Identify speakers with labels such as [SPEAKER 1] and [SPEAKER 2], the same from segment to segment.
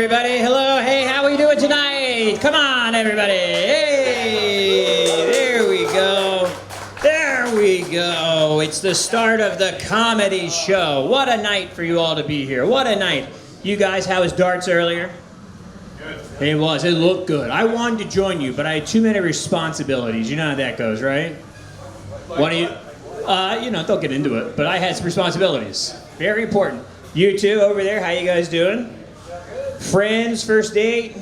[SPEAKER 1] everybody. Hello. Hey, how are we doing tonight? Come on, everybody. Hey, there we go. There we go. It's the start of the comedy show. What a night for you all to be here. What a night. You guys, how was darts earlier? Good. It was. It looked good. I wanted to join you, but I had too many responsibilities. You know how that goes, right? What do you... don't get into it, but I had some responsibilities. Very important. You two over there, how you guys doing? Friends, first date?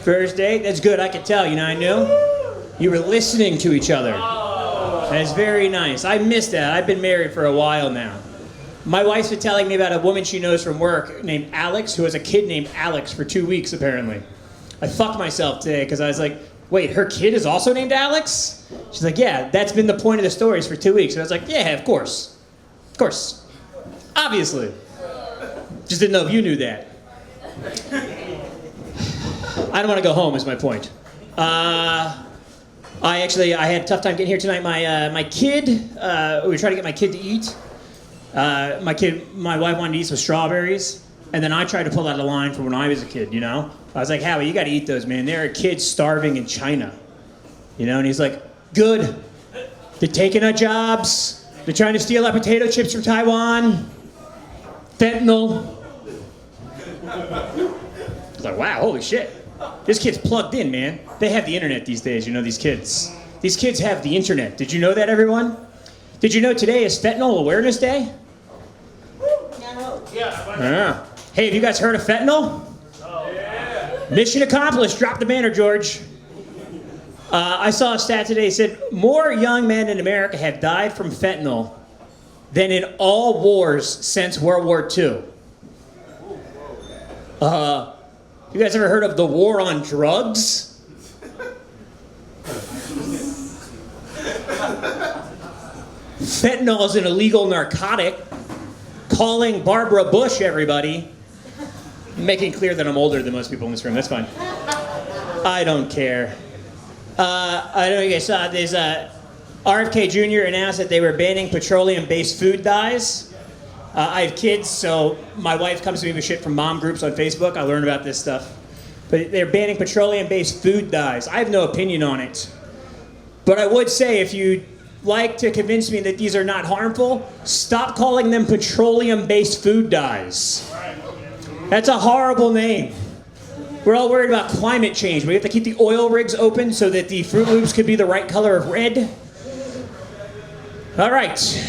[SPEAKER 1] First date? That's good, I could tell. You know, I knew. You were listening to each other. That's very nice. I missed that. I've been married for a while now. My wife's been telling me about a woman she knows from work named Alex, who has a kid named Alex for 2 weeks, apparently. I fucked myself today because I was like, wait, her kid is also named Alex? She's like, yeah, that's been the point of the stories for 2 weeks. And I was like, yeah, of course. Of course. Obviously. Just didn't know if you knew that. I don't want to go home is my point. I had a tough time getting here tonight. My kid, we were trying to get my kid to eat. My wife wanted to eat some strawberries. And then I tried to pull out a line from when I was a kid, you know? I was like, Howie, you got to eat those, man. There are kids starving in China. You know, and he's like, good. They're taking our jobs. They're trying to steal our potato chips from Taiwan. Fentanyl. I was like, wow, holy shit. This kid's plugged in, man. They have the internet these days, you know, these kids. These kids have the internet. Did you know that, everyone? Did you know today is Fentanyl Awareness Day?
[SPEAKER 2] No.
[SPEAKER 1] Yeah. Hey, have you guys heard of fentanyl?
[SPEAKER 2] Oh, yeah.
[SPEAKER 1] Mission accomplished. Drop the banner, George. I saw a stat today that said more young men in America have died from fentanyl than in all wars since World War II. You guys ever heard of the war on drugs? Fentanyl is an illegal narcotic. Calling Barbara Bush, everybody. Making clear that I'm older than most people in this room. That's fine. I don't care. I don't know you guys saw this. RFK Jr. announced that they were banning petroleum-based food dyes. I have kids, so my wife comes to me with shit from mom groups on Facebook. I learn about this stuff. But they're banning petroleum-based food dyes. I have no opinion on it. But I would say if you'd like to convince me that these are not harmful, stop calling them petroleum-based food dyes. That's a horrible name. We're all worried about climate change. We have to keep the oil rigs open so that the Fruit Loops could be the right color of red. All right.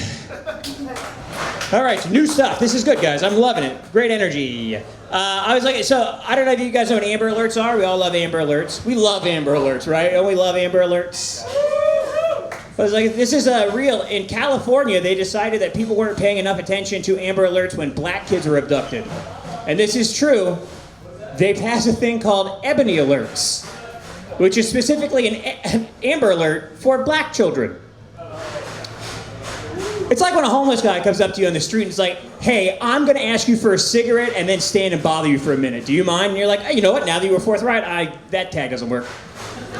[SPEAKER 1] All right, new stuff. This is good, guys. I'm loving it. Great energy. I was like, so I don't know if you guys know what Amber Alerts are. We all love Amber Alerts. We love Amber Alerts, right? Don't we love Amber Alerts? I was like, this is real. In California, they decided that people weren't paying enough attention to Amber Alerts when black kids were abducted. And this is true. They passed a thing called Ebony Alerts, which is specifically an Amber Alert for black children. It's like when a homeless guy comes up to you on the street and is like, hey, I'm going to ask you for a cigarette and then stand and bother you for a minute. Do you mind? And you're like, hey, you know what? Now that you were forthright, that tag doesn't work.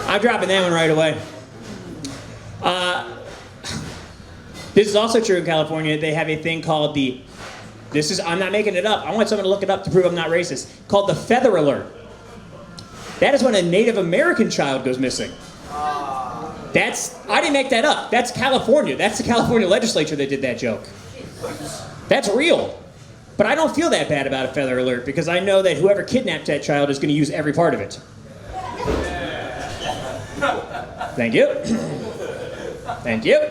[SPEAKER 1] I'm dropping that one right away. This is also true in California. They have a thing called I'm not making it up. I want someone to look it up to prove I'm not racist. Called the Feather Alert. That is when a Native American child goes missing. I didn't make that up. That's California. That's the California legislature that did that joke. That's real. But I don't feel that bad about a Feather Alert because I know that whoever kidnapped that child is going to use every part of it. Thank you. Thank you.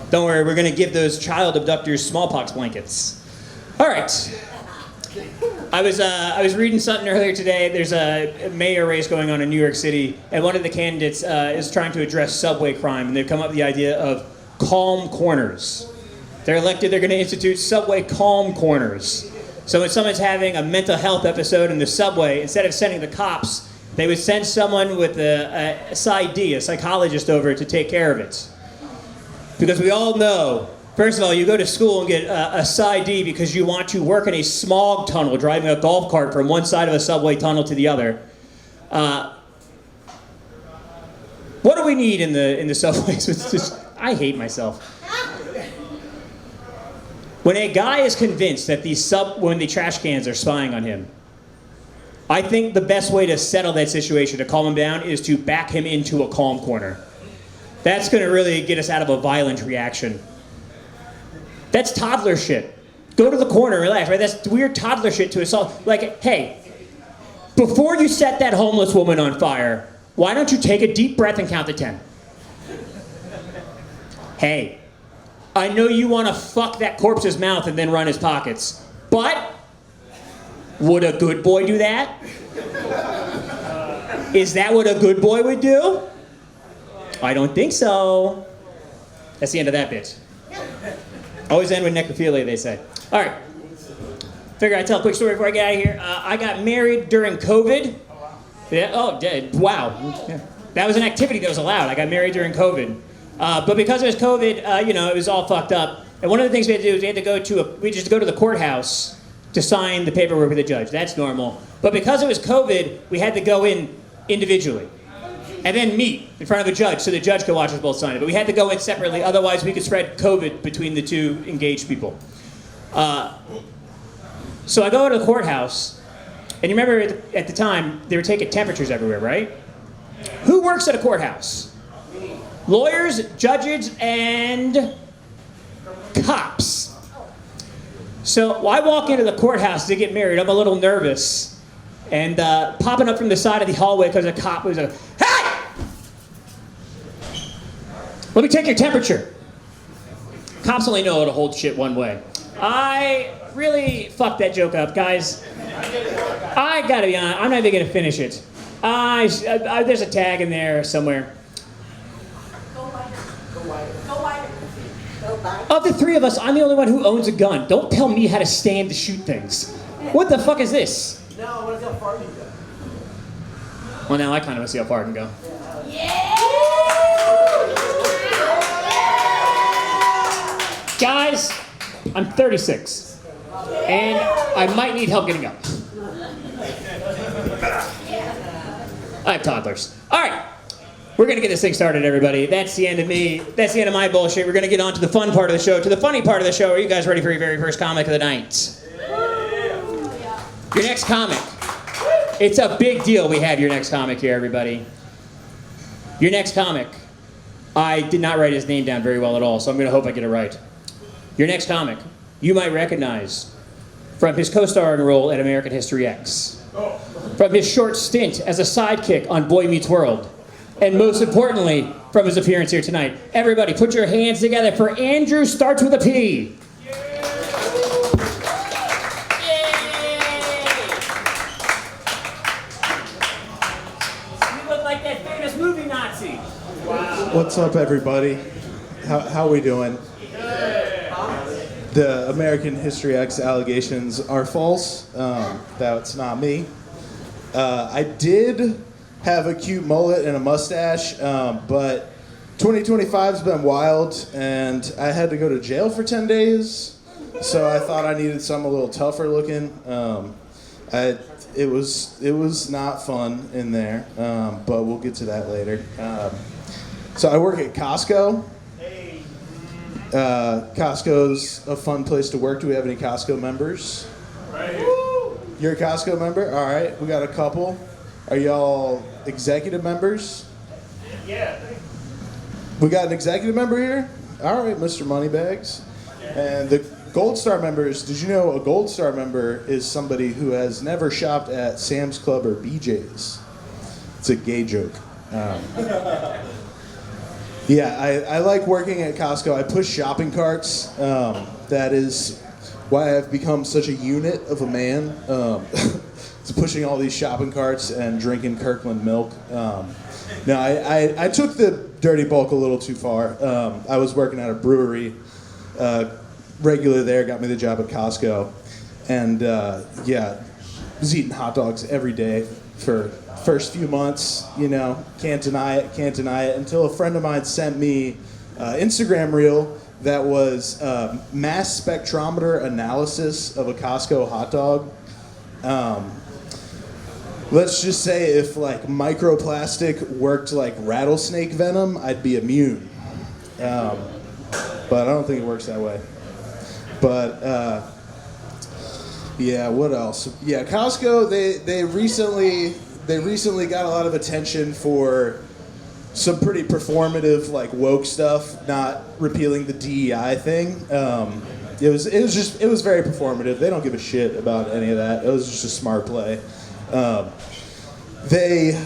[SPEAKER 1] Don't worry, we're going to give those child abductors smallpox blankets. All right. I was reading something earlier today. There's a mayor race going on in New York City, and one of the candidates is trying to address subway crime, and they've come up with the idea of calm corners. They're elected, they're going to institute subway calm corners. So when someone's having a mental health episode in the subway, instead of sending the cops, they would send someone with a PsyD, a psychologist, over to take care of it. Because we all know, first of all, you go to school and get a PsyD because you want to work in a smog tunnel, driving a golf cart from one side of a subway tunnel to the other. What do we need in the subways? I hate myself. When a guy is convinced that when the trash cans are spying on him, I think the best way to settle that situation, to calm him down, is to back him into a calm corner. That's going to really get us out of a violent reaction. That's toddler shit. Go to the corner, relax, right? That's weird toddler shit to assault. Like, hey, before you set that homeless woman on fire, why don't you take a deep breath and count to 10? Hey, I know you want to fuck that corpse's mouth and then run his pockets, but would a good boy do that? Is that what a good boy would do? I don't think so. That's the end of that bit. Always end with necrophilia, they say. All right. Figure I'd tell a quick story before I get out of here. I got married during COVID. Yeah, wow. Yeah. That was an activity that was allowed. I got married during COVID. But because it was COVID, it was all fucked up. And one of the things we had to do is we had to go to the courthouse to sign the paperwork with the judge. That's normal. But because it was COVID, we had to go in individually and then meet in front of a judge so the judge could watch us both sign it. But we had to go in separately, otherwise we could spread COVID between the two engaged people. So I go to the courthouse, and you remember at the time, they were taking temperatures everywhere, right? Who works at a courthouse? Lawyers, judges, and cops. So I walk into the courthouse to get married. I'm a little nervous. And popping up from the side of the hallway because a cop was like, "Hey! Let me take your temperature." Cops only know how to hold shit one way. I really fucked that joke up, guys. I gotta be honest, I'm not even gonna finish it. There's a tag in there somewhere. Of the three of us, I'm the only one who owns a gun. Don't tell me how to stand to shoot things. What the fuck is this?
[SPEAKER 2] No, I want to see how far you go.
[SPEAKER 1] Well, now I kind of want to see how far I can go.
[SPEAKER 2] Yeah!
[SPEAKER 1] Guys, I'm 36. And I might need help getting up. I have toddlers. All right. We're going to get this thing started, everybody. That's the end of me. That's the end of my bullshit. We're going to get on to the fun part of the show, to the funny part of the show. Are you guys ready for your very first comic of the night? Your next comic. It's a big deal we have your next comic here, everybody. Your next comic. I did not write his name down very well at all, so I'm going to hope I get it right. Your next comic, you might recognize from his co-starring role at American History X, from his short stint as a sidekick on Boy Meets World, and most importantly, from his appearance here tonight. Everybody, put your hands together for Andrew Starts with a P. You look like that famous movie Nazi. Wow.
[SPEAKER 3] What's up, everybody? How we doing? The American History X allegations are false. That's not me. I did have a cute mullet and a mustache, but 2025's been wild, and I had to go to jail for 10 days, so I thought I needed something a little tougher looking. It was not fun in there, but we'll get to that later. So I work at Costco. Costco's a fun place to work. Do we have any Costco members?
[SPEAKER 2] Right.
[SPEAKER 3] You're a Costco member? All right, we got a couple. Are y'all executive members?
[SPEAKER 2] Yeah.
[SPEAKER 3] We got an executive member here? All right, Mr. Moneybags. And the Gold Star members, did you know a Gold Star member is somebody who has never shopped at Sam's Club or BJ's? It's a gay joke. Yeah, I like working at Costco. I push shopping carts. That is why I've become such a unit of a man. It's pushing all these shopping carts and drinking Kirkland milk. No, I took the dirty bulk a little too far. I was working at a brewery, regular there, got me the job at Costco. And yeah, was eating hot dogs every day for first few months, can't deny it, until a friend of mine sent me Instagram reel that was mass spectrometer analysis of a Costco hot dog. Let's just say if like microplastic worked like rattlesnake venom, I'd be immune. But I don't think it works that way. But yeah, what else? Yeah, Costco. They recently got a lot of attention for some pretty performative, like, woke stuff, not repealing the DEI thing. It was very performative. They don't give a shit about any of that. It was just a smart play. They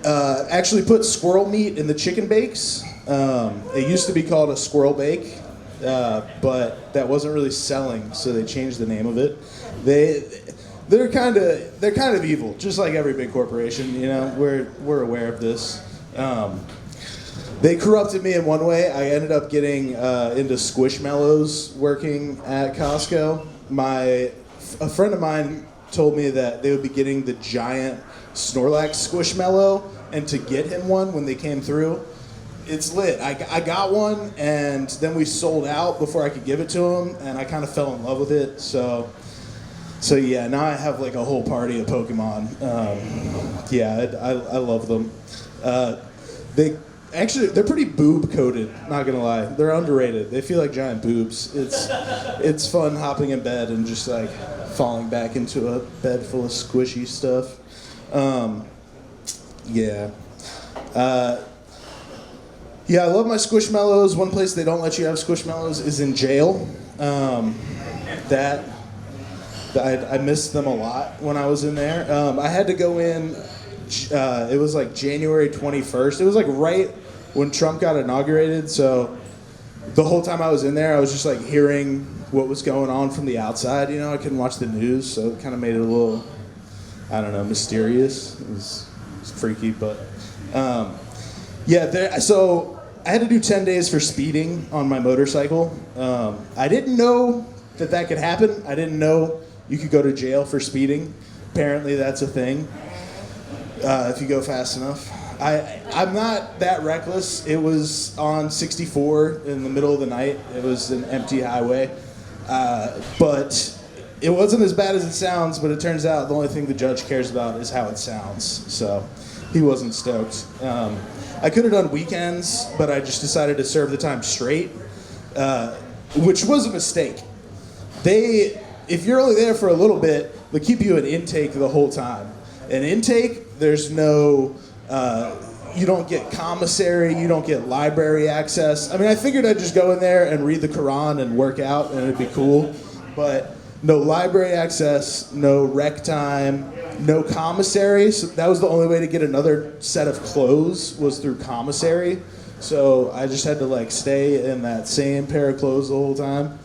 [SPEAKER 3] actually put squirrel meat in the chicken bakes. It used to be called a squirrel bake, but that wasn't really selling, so they changed the name of it. They're kind of evil, just like every big corporation. You know, we're aware of this. They corrupted me in one way. I ended up getting into Squishmallows working at Costco. A friend of mine told me that they would be getting the giant Snorlax Squishmallow, and to get him one when they came through, it's lit. I got one, and then we sold out before I could give it to him, and I kind of fell in love with it. So yeah, now I have like a whole party of Pokemon. Yeah, I love them. They're pretty boob coated, not gonna lie. They're underrated. They feel like giant boobs. It's fun hopping in bed and just like falling back into a bed full of squishy stuff. Yeah. Yeah, I love my Squishmallows. One place they don't let you have Squishmallows is in jail. I missed them a lot when I was in there. I had to go in. It was like January 21st. It was like right when Trump got inaugurated. So the whole time I was in there, I was just like hearing what was going on from the outside. You know, I couldn't watch the news, so it kind of made it a little, I don't know, mysterious. It was freaky, but yeah. So I had to do 10 days for speeding on my motorcycle. I didn't know that could happen. I didn't know you could go to jail for speeding. Apparently, that's a thing. If you go fast enough. I'm not that reckless. It was on 64 in the middle of the night. It was an empty highway. But it wasn't as bad as it sounds, but it turns out the only thing the judge cares about is how it sounds. So he wasn't stoked. I could have done weekends, but I just decided to serve the time straight, which was a mistake. If you're only there for a little bit, they keep you in intake the whole time. In intake, there's no, you don't get commissary, you don't get library access. I mean, I figured I'd just go in there and read the Quran and work out and it'd be cool, but no library access, no rec time, no commissary. So that was the only way to get another set of clothes was through commissary. So I just had to like stay in that same pair of clothes the whole time.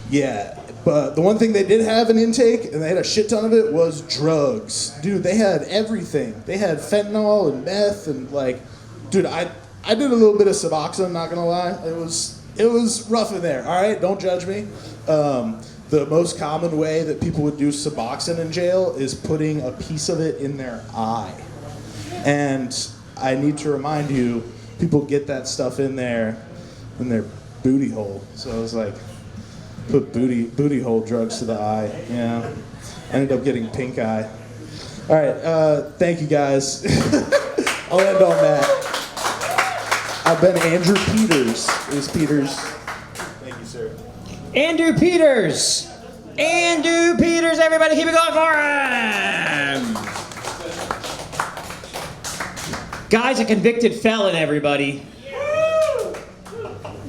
[SPEAKER 3] Yeah. But the one thing they did have in intake, and they had a shit ton of it, was drugs. Dude, they had everything. They had fentanyl and meth and like, dude, I did a little bit of Suboxone, not gonna lie. It was rough in there, all right? Don't judge me. The most common way that people would do Suboxone in jail is putting a piece of it in their eye. And I need to remind you, people get that stuff in their booty hole. So I was like, put booty hole drugs to the eye. Yeah, ended up getting pink eye. All right, thank you guys. I'll end on that. I've been Andrew Peters. Is Peters? Thank you, sir.
[SPEAKER 1] Andrew Peters. Andrew Peters, everybody, keep it going for him. Guy's a convicted felon, everybody.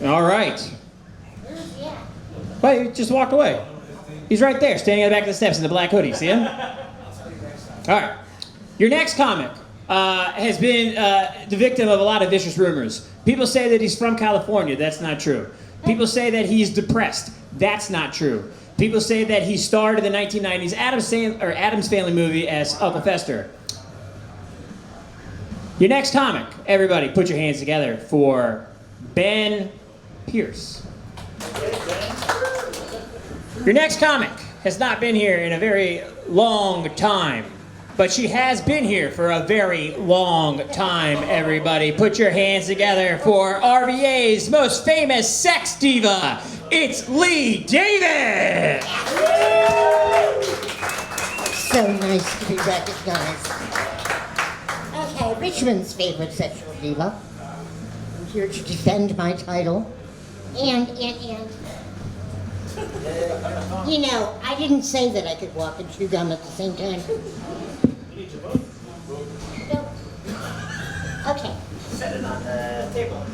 [SPEAKER 1] All right. Well, he just walked away. He's right there, standing at the back of the steps in the black hoodie. See him? All right. Your next comic has been the victim of a lot of vicious rumors. People say that he's from California. that's not true. People say that he's depressed. That's not true. People say that he starred in the 1990s Addams Family movie as Uncle Fester. Your next comic, everybody, put your hands together for Ben Pierce. Your next comic has not been here in a very long time, but she has been here for a very long time, everybody. Put your hands together for RVA's most famous sex diva. It's Leigh David!
[SPEAKER 4] So nice to be recognized. Okay, Richmond's favorite sexual diva. I'm here to defend my title. And You know, I didn't say that I could walk and chew gum at the same time. No. Okay.
[SPEAKER 2] Set it on the table.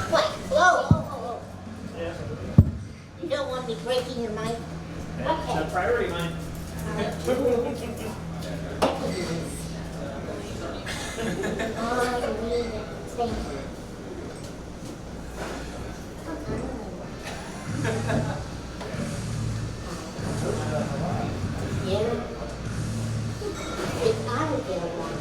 [SPEAKER 4] What? Oh. You don't want me breaking your mic?
[SPEAKER 2] It's
[SPEAKER 4] Okay.
[SPEAKER 2] a priority mine.
[SPEAKER 4] Thank you. Yeah. If I would get along with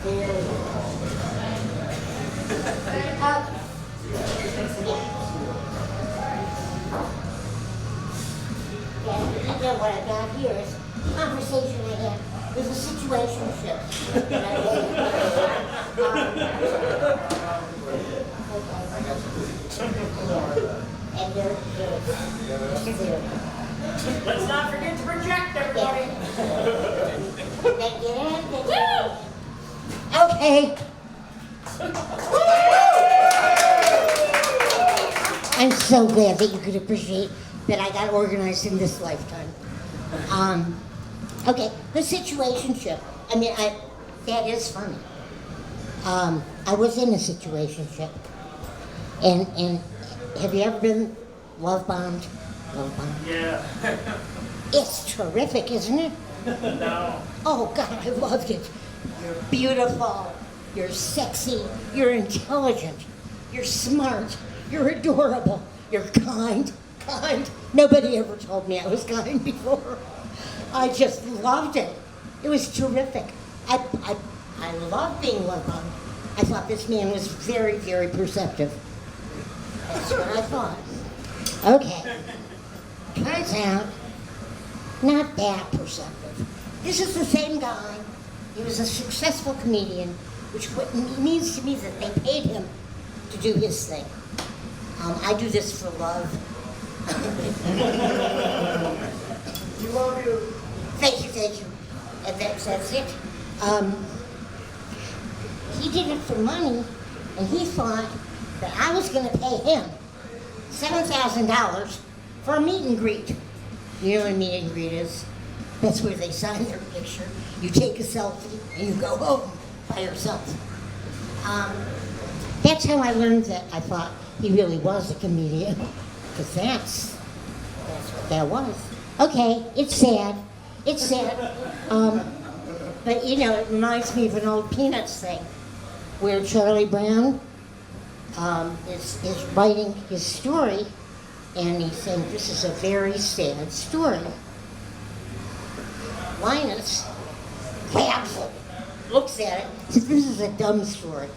[SPEAKER 4] you know what I got here is a conversation I had with a situationship. And they're
[SPEAKER 2] Let's not forget to project, everybody.
[SPEAKER 4] Okay. I'm so glad that you could appreciate that I got organized in this lifetime. Okay, the situationship. I mean, that is funny. I was in a situationship. And have you ever been love bombed? Love bombed?
[SPEAKER 2] Yeah.
[SPEAKER 4] It's terrific, isn't it?
[SPEAKER 2] No.
[SPEAKER 4] Oh God, I loved it. You're beautiful, you're sexy, you're intelligent, you're smart, you're adorable, you're kind. Nobody ever told me I was kind before. I just loved it. It was terrific. I loved being loved on. I thought this man was very, very perceptive. That's what I thought. Okay. Turns out, not that perceptive. This is the same guy. He was a successful comedian, which means to me that they paid him to do his thing. I do this for love.
[SPEAKER 2] You love you.
[SPEAKER 4] Thank you. And that's it. He did it for money, and he thought that I was going to pay him $7,000 for a meet and greet. You know what a meet and greet is? That's where they sign their picture. You take a selfie, and you go home by yourself. That's how I learned that I thought he really was a comedian, because that's what that was. Okay, it's sad. But you know, it reminds me of an old Peanuts thing, where Charlie Brown is writing his story, and he's saying, this is a very sad story. Linus grabs it, looks at it, says, this is a dumb story.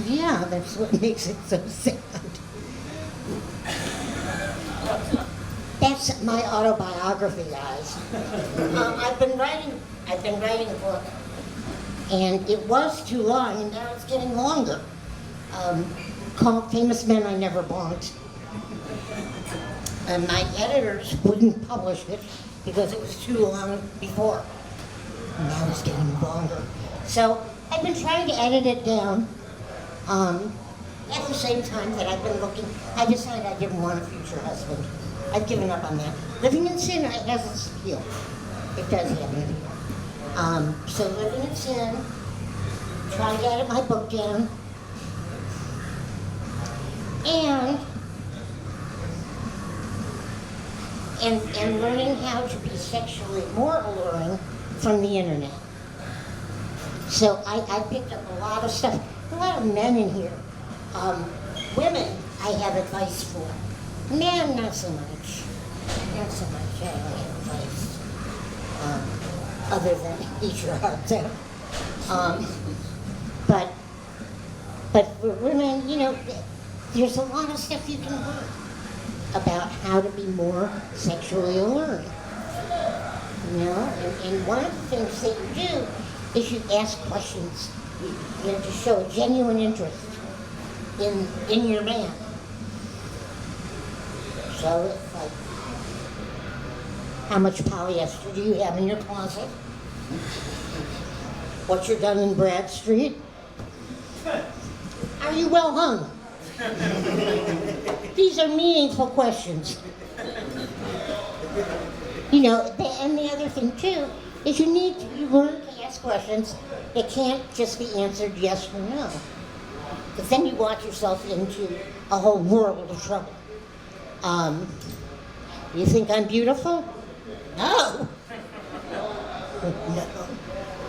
[SPEAKER 4] Yeah, that's what makes it so sad. That's my autobiography, guys. I've been writing a book, and it was too long, and now it's getting longer. Called Famous Men I Never Bonked. And my editors wouldn't publish it because it was too long before. And now it's getting longer. So I've been trying to edit it down. At the same time that I've been looking, I decided I didn't want a future husband. I've given up on that. Living in sin has its appeal. It does have an appeal. So living in sin, trying to edit my book down, and learning how to be sexually more alluring from the internet. So I picked up a lot of stuff, a lot of men in here. Women, I have advice for. Men, not so much. Not so much, I don't have advice. Other than eat your heart out. But for women, you know, there's a lot of stuff you can learn about how to be more sexually alluring. You know, and one of the things that you do is you ask questions, you know, to show a genuine interest in your man. So it's like, how much polyester do you have in your closet? What's your Dun and Bradstreet? Are you well hung? These are meaningful questions. You know, and the other thing too is you learn to ask questions that can't just be answered yes or no. Because then you walk yourself into a whole world of trouble. You think I'm beautiful? No. No.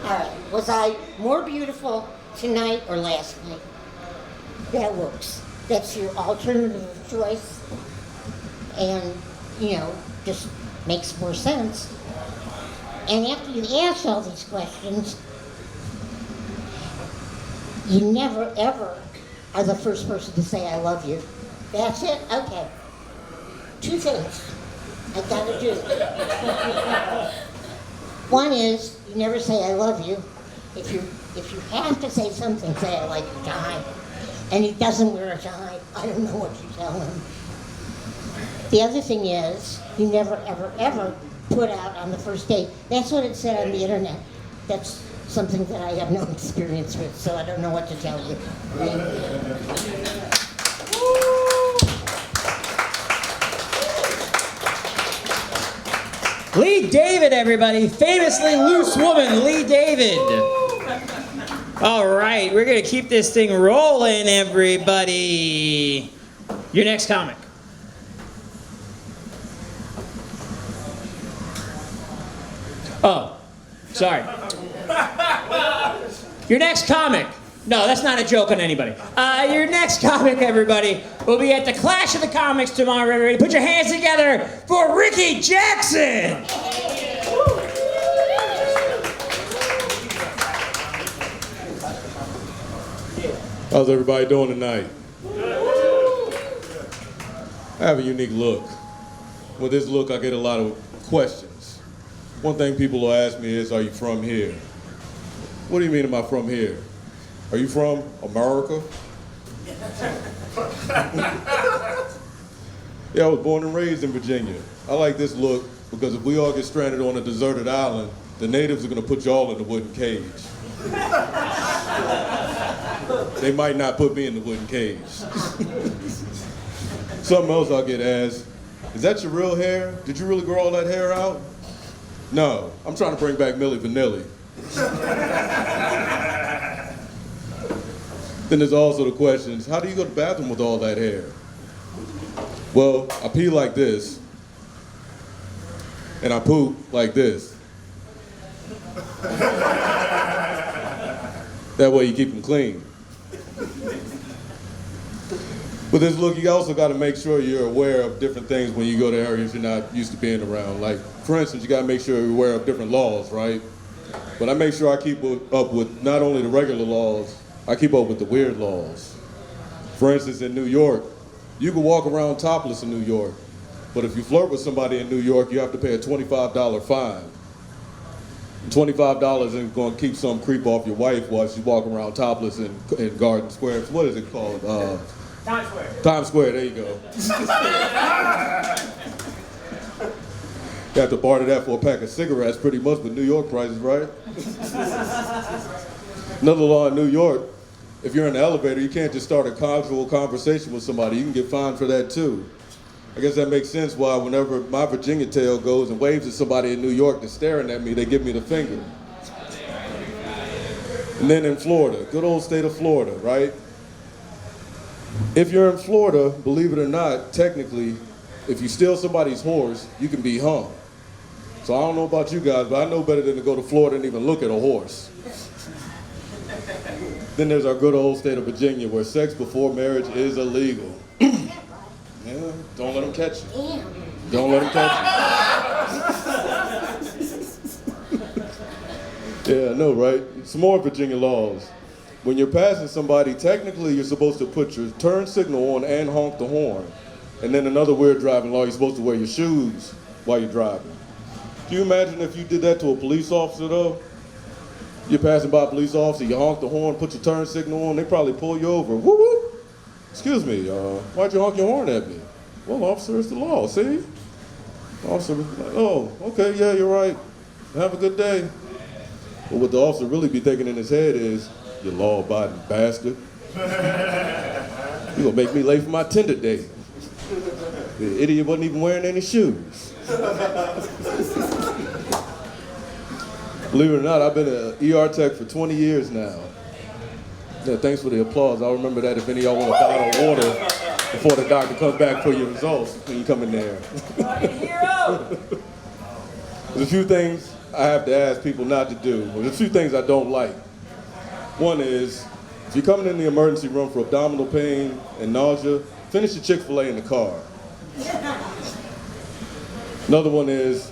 [SPEAKER 4] All right. Was I more beautiful tonight or last night? That works. That's your alternative of choice. And, you know, just makes more sense. And after you ask all these questions, you never, ever are the first person to say, I love you. That's it? Okay. 2 things I gotta do. One is, you never say, I love you. If you have to say something, say, I like your tie. And he doesn't wear a tie. I don't know what you tell him. The other thing is, you never, ever, ever put out on the first date. That's what it said on the internet. That's something that I have no experience with, so I don't know what to tell you.
[SPEAKER 1] Leigh David, everybody. Famously loose woman, Leigh David. All right, we're going to keep this thing rolling, everybody. Your next comic. Oh, sorry. Your next comic. No, that's not a joke on anybody. Your next comic, everybody, will be at the Clash of the Comics tomorrow, everybody. Put your hands together for Ricky Jackson.
[SPEAKER 5] How's everybody doing tonight? I have a unique look. With this look, I get a lot of questions. One thing people will ask me is, are you from here? What do you mean, am I from here? Are you from America? Yeah, I was born and raised in Virginia. I like this look because if we all get stranded on a deserted island, the natives are gonna put y'all in the wooden cage. They might not put me in the wooden cage. Something else I'll get asked, is that your real hair? Did you really grow all that hair out? No, I'm trying to bring back Milli Vanilli. Then there's also the questions, how do you go to the bathroom with all that hair? Well, I pee like this, and I poop like this. That way you keep them clean. With this look, you also got to make sure you're aware of different things when you go to areas you're not used to being around. Like, for instance, you got to make sure you're aware of different laws, right? But I make sure I keep up with not only the regular laws, I keep up with the weird laws. For instance, in New York, you can walk around topless in New York, but if you flirt with somebody in New York, you have to pay a $25 fine. $25 isn't going to keep some creep off your wife while she's walking around topless in Garden Square. What is it called?
[SPEAKER 2] Times Square.
[SPEAKER 5] Times Square, there you go. You have to barter that for a pack of cigarettes pretty much with New York prices, right? Another law in New York, if you're in the elevator, you can't just start a casual conversation with somebody. You can get fined for that too. I guess that makes sense why whenever my Virginia tail goes and waves at somebody in New York that's staring at me, they give me the finger. And then in Florida, good old state of Florida, right? If you're in Florida, believe it or not, technically, if you steal somebody's horse, you can be hung. So I don't know about you guys, but I know better than to go to Florida and even look at a horse. Then there's our good old state of Virginia, where sex before marriage is illegal. Yeah, don't let them catch you. Don't let them catch you. Yeah, I know, right? Some more Virginia laws. When you're passing somebody, technically you're supposed to put your turn signal on and honk the horn. And then another weird driving law, you're supposed to wear your shoes while you're driving. Can you imagine if you did that to a police officer though? You're passing by a police officer, you honk the horn, put your turn signal on, they probably pull you over. Woo woo! Excuse me, why'd you honk your horn at me? Well, officer, it's the law, see? Officer, oh, okay, yeah, you're right. Have a good day. But what the officer really be thinking in his head is, you law-abiding bastard. You gonna make me late for my tender day. The idiot wasn't even wearing any shoes. Believe it or not, I've been an ER tech for 20 years now. Yeah, thanks for the applause. I'll remember that if any of y'all want a bottle of water before the doctor comes back for your results when you come in there. There's a few things I have to ask people not to do. There's a few things I don't like. One is, if you're coming in the emergency room for abdominal pain and nausea, finish your Chick-fil-A in the car. Another one is,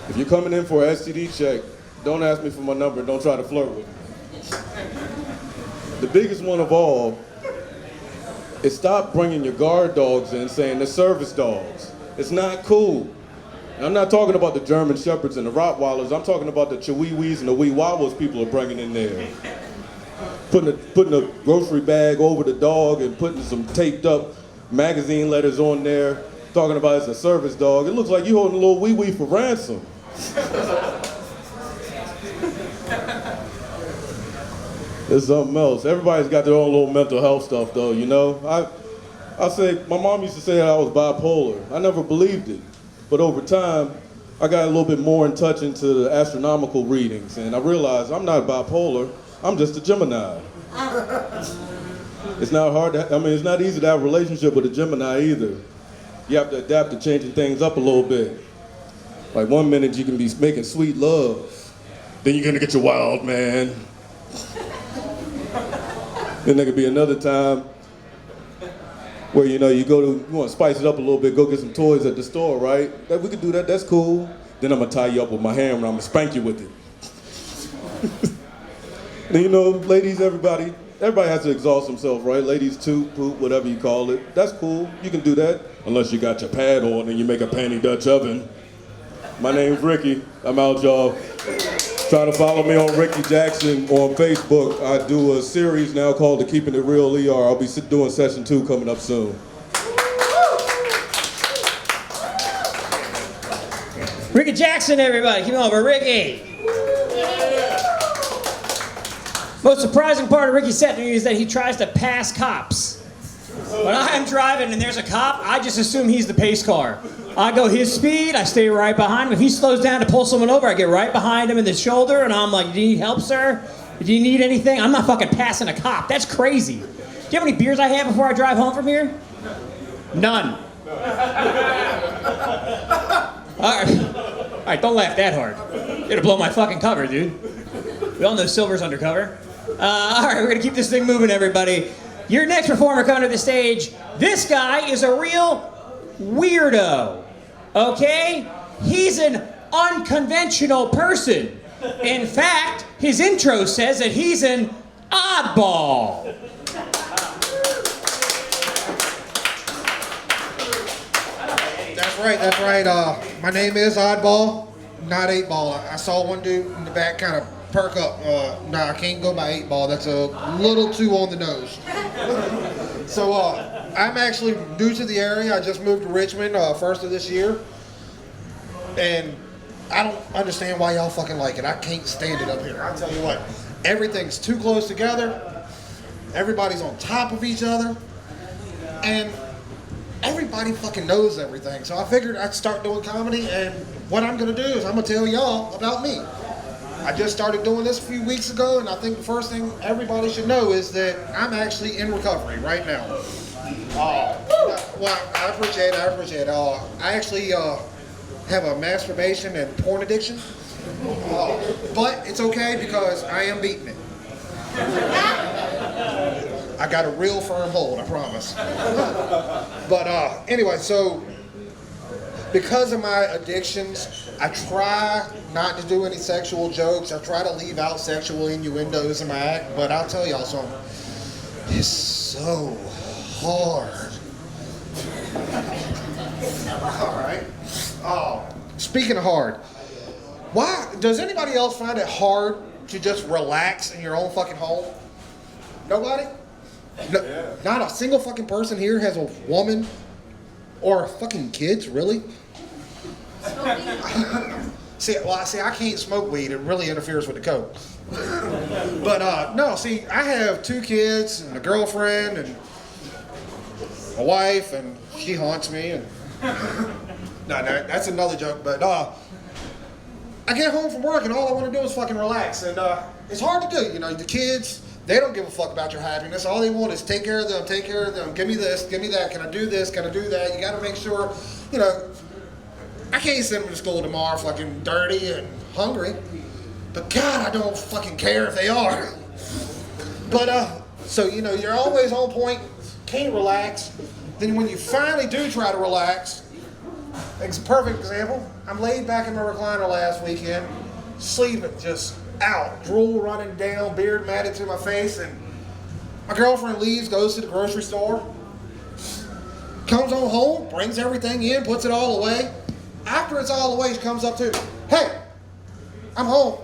[SPEAKER 5] if you're coming in for an STD check, don't ask me for my number and don't try to flirt with me. The biggest one of all is stop bringing your guard dogs in saying they're service dogs. It's not cool. And I'm not talking about the German Shepherds and the Rottweilers. I'm talking about the Chihuahuas and the Wee Wobbles people are bringing in there. Putting a grocery bag over the dog and putting some taped up magazine letters on there, talking about it's a service dog. It looks like you holding a little wee-wee for ransom. There's something else. Everybody's got their own little mental health stuff though, you know? I say, my mom used to say I was bipolar. I never believed it. But over time, I got a little bit more in touch into the astronomical readings, and I realized I'm not bipolar, I'm just a Gemini. It's not hard to, it's not easy to have a relationship with a Gemini either. You have to adapt to changing things up a little bit. Like 1 minute you can be making sweet love, then you're gonna get your wild man. Then there could be another time where you want to spice it up a little bit, go get some toys at the store, right? We could do that, that's cool. Then I'm gonna tie you up with my hammer and I'm gonna spank you with it. And ladies, everybody has to exhaust themselves, right? Ladies toot, poop, whatever you call it. That's cool, you can do that. Unless you got your pad on and you make a panty Dutch oven. My name's Ricky, I'm out, y'all. Try to follow me on Ricky Jackson on Facebook. I do a series now called the Keeping It Real ER. I'll be doing session 2 coming up soon.
[SPEAKER 1] Ricky Jackson, everybody. Keep it over, Ricky. Most surprising part of Ricky's set to me is that he tries to pass cops. When I am driving and there's a cop, I just assume he's the pace car. I go his speed, I stay right behind him. If he slows down to pull someone over, I get right behind him in the shoulder and I'm like, do you need help, sir? Do you need anything? I'm not fucking passing a cop. That's crazy. Do you have any beers I have before I drive home from here? None. All right, don't laugh that hard. You're gonna blow my fucking cover, dude. We all know Silver's undercover. All right, we're gonna keep this thing moving, everybody. Your next performer coming to the stage, this guy is a real weirdo, okay? He's an unconventional person. In fact, his intro says that he's an oddball.
[SPEAKER 6] That's right. My name is Oddball, not 8-ball. I saw one dude in the back kind of perk up. No, I can't go by 8-ball. That's a little too on the nose. So I'm actually new to the area. I just moved to Richmond first of this year. And I don't understand why y'all fucking like it. I can't stand it up here. I'll tell you what. Everything's too close together. Everybody's on top of each other. And everybody fucking knows everything. So I figured I'd start doing comedy, and what I'm gonna do is I'm gonna tell y'all about me. I just started doing this a few weeks ago, and I think the first thing everybody should know is that I'm actually in recovery right now. Well, I appreciate it. I actually have a masturbation and porn addiction, but it's okay because I am beating it. I got a real firm hold, I promise. But anyway, so because of my addictions, I try not to do any sexual jokes. I try to leave out sexual innuendos in my act, but I'll tell y'all something. It's so hard. All right. Speaking of hard, why does anybody else find it hard to just relax in your own fucking home? Nobody? No, not a single fucking person here has a woman or fucking kids, really? See, I can't smoke weed. It really interferes with the coke. But no, see, I have 2 kids and a girlfriend and a wife, and she haunts me. And no, that's another joke. But I get home from work and all I want to do is fucking relax, and it's hard to do. You know, the kids, they don't give a fuck about your happiness. All they want is take care of them, take care of them. Give me this, give me that. Can I do this? Can I do that? You got to make sure, you know. I can't send them to school tomorrow fucking dirty and hungry. But God, I don't fucking care if they are. But, so, you know, you're always on point, can't relax. Then when you finally do try to relax, it's a perfect example. I'm laid back in my recliner last weekend, sleeping, just out, drool running down, beard matted to my face, and my girlfriend leaves, goes to the grocery store, comes on home, brings everything in, puts it all away. After it's all away, she comes up to me. Hey, I'm home.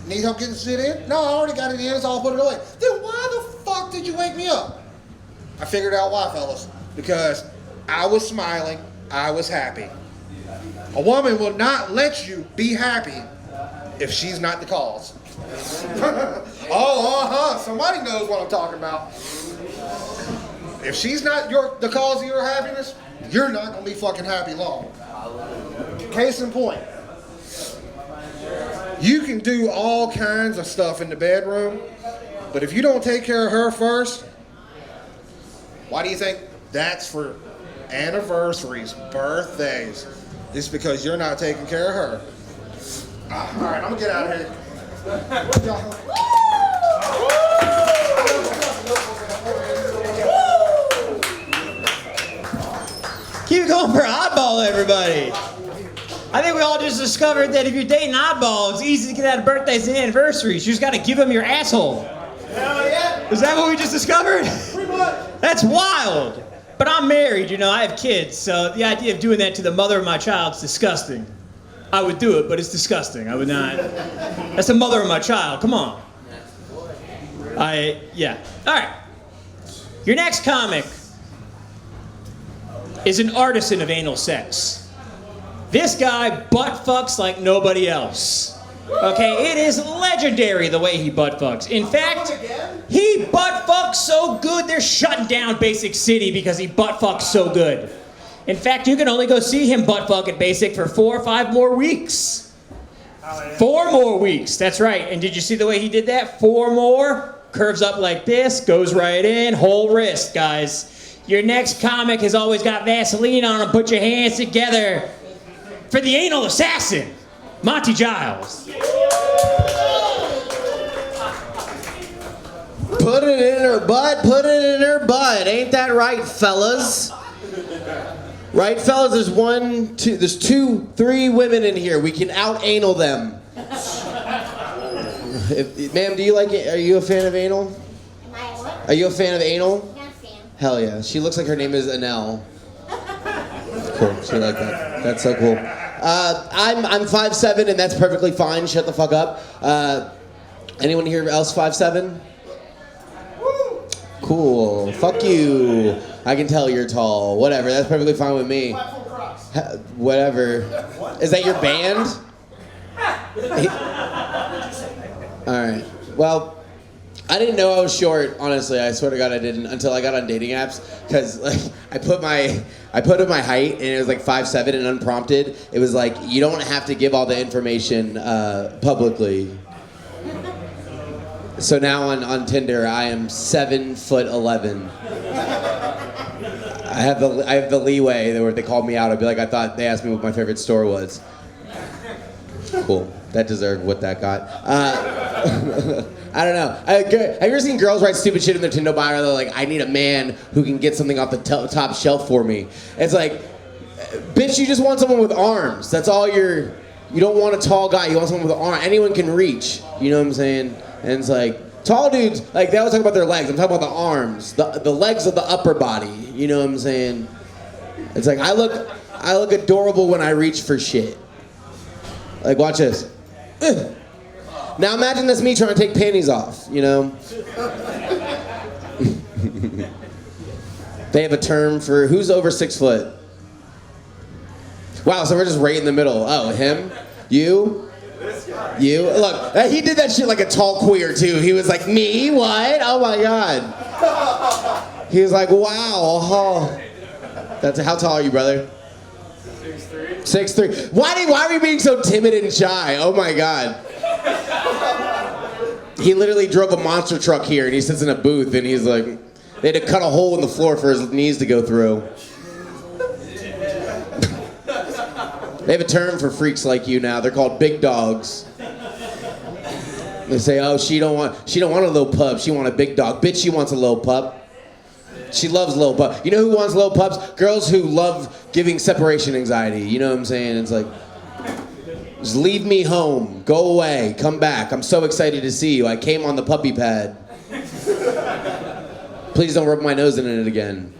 [SPEAKER 6] Need help getting shit in? No, I already got it in, so I'll put it away. Then why the fuck did you wake me up? I figured out why, fellas. Because I was smiling, I was happy. A woman will not let you be happy if she's not the cause. Somebody knows what I'm talking about. If she's not the cause of your happiness, you're not going to be fucking happy long. Case in point. You can do all kinds of stuff in the bedroom, but if you don't take care of her first, why do you think? That's for anniversaries, birthdays. It's because you're not taking care of her. All right, I'm going to get out of here.
[SPEAKER 1] Keep going for Oddball, everybody. I think we all just discovered that if you're dating Oddball, it's easy to get out of birthdays and anniversaries. You just got to give them your asshole.
[SPEAKER 6] Hell yeah.
[SPEAKER 1] Is that what we just discovered?
[SPEAKER 6] Pretty much.
[SPEAKER 1] That's wild. But I'm married, you know, I have kids, so the idea of doing that to the mother of my child is disgusting. I would do it, but it's disgusting. I would not. That's the mother of my child. Come on. Yeah. All right. Your next comic is an artisan of anal sex. This guy butt fucks like nobody else. Okay, it is legendary the way he butt fucks. In fact, he butt fucks so good they're shutting down Basic City because he butt fucks so good. In fact, you can only go see him butt fuck at Basic for 4 or 5 more weeks. 4 more weeks, that's right. And did you see the way he did that? 4 more, curves up like this, goes right in, whole wrist, guys. Your next comic has always got Vaseline on him. Put your hands together for the anal assassin, Monty Giles.
[SPEAKER 7] Put it in her butt, put it in her butt. Ain't that right, fellas? Right, fellas? There's 2, 3 women in here. We can out-anal them. Ma'am, do you like it? Are you a fan of anal?
[SPEAKER 4] Am I what?
[SPEAKER 7] Are you a fan of anal?
[SPEAKER 4] Not a fan.
[SPEAKER 7] Hell yeah. She looks like her name is Anel. Cool. She like that. That's so cool. I'm 5'7", and that's perfectly fine. Shut the fuck up. Anyone here else 5'7"? Cool. Fuck you. I can tell you're tall. Whatever. That's perfectly fine with me. Whatever. Is that your band? All right. Well, I didn't know I was short. Honestly, I swear to God, I didn't until I got on dating apps. Because like I put in my height, and it was like 5'7", and unprompted, it was like you don't have to give all the information publicly. So now on Tinder, I am 7'11". I have the leeway where they called me out. I'd be like, they asked me what my favorite store was. Cool. That deserved what that got. I don't know. Have you ever seen girls write stupid shit in their Tinder bio? They're like, I need a man who can get something off the top shelf for me. It's like, bitch, you just want someone with arms. That's all you don't want a tall guy. You want someone with arms. Anyone can reach. You know what I'm saying? And it's like, tall dudes, like they always talk about their legs. I'm talking about the arms, the legs of the upper body. You know what I'm saying? It's like, I look adorable when I reach for shit. Like, watch this. Now imagine that's me trying to take panties off, you know? They have a term for who's over 6 foot? Wow, so we're just right in the middle. Oh, him? You? You? Look, he did that shit like a tall queer, too. He was like, me? What? Oh, my God. He was like, wow. Oh. That's, how tall are you, brother? 6'3". Why are you being so timid and shy? Oh, my God. He literally drove a monster truck here, and he sits in a booth, and he's like, they had to cut a hole in the floor for his knees to go through. They have a term for freaks like you now. They're called big dogs. They say, oh, she don't want a little pup. She want a big dog. Bitch, she wants a little pup. She loves little pup. You know who wants little pups? Girls who love giving separation anxiety. You know what I'm saying? It's like, just leave me home. Go away. Come back. I'm so excited to see you. I came on the puppy pad. Please don't rub my nose in it again.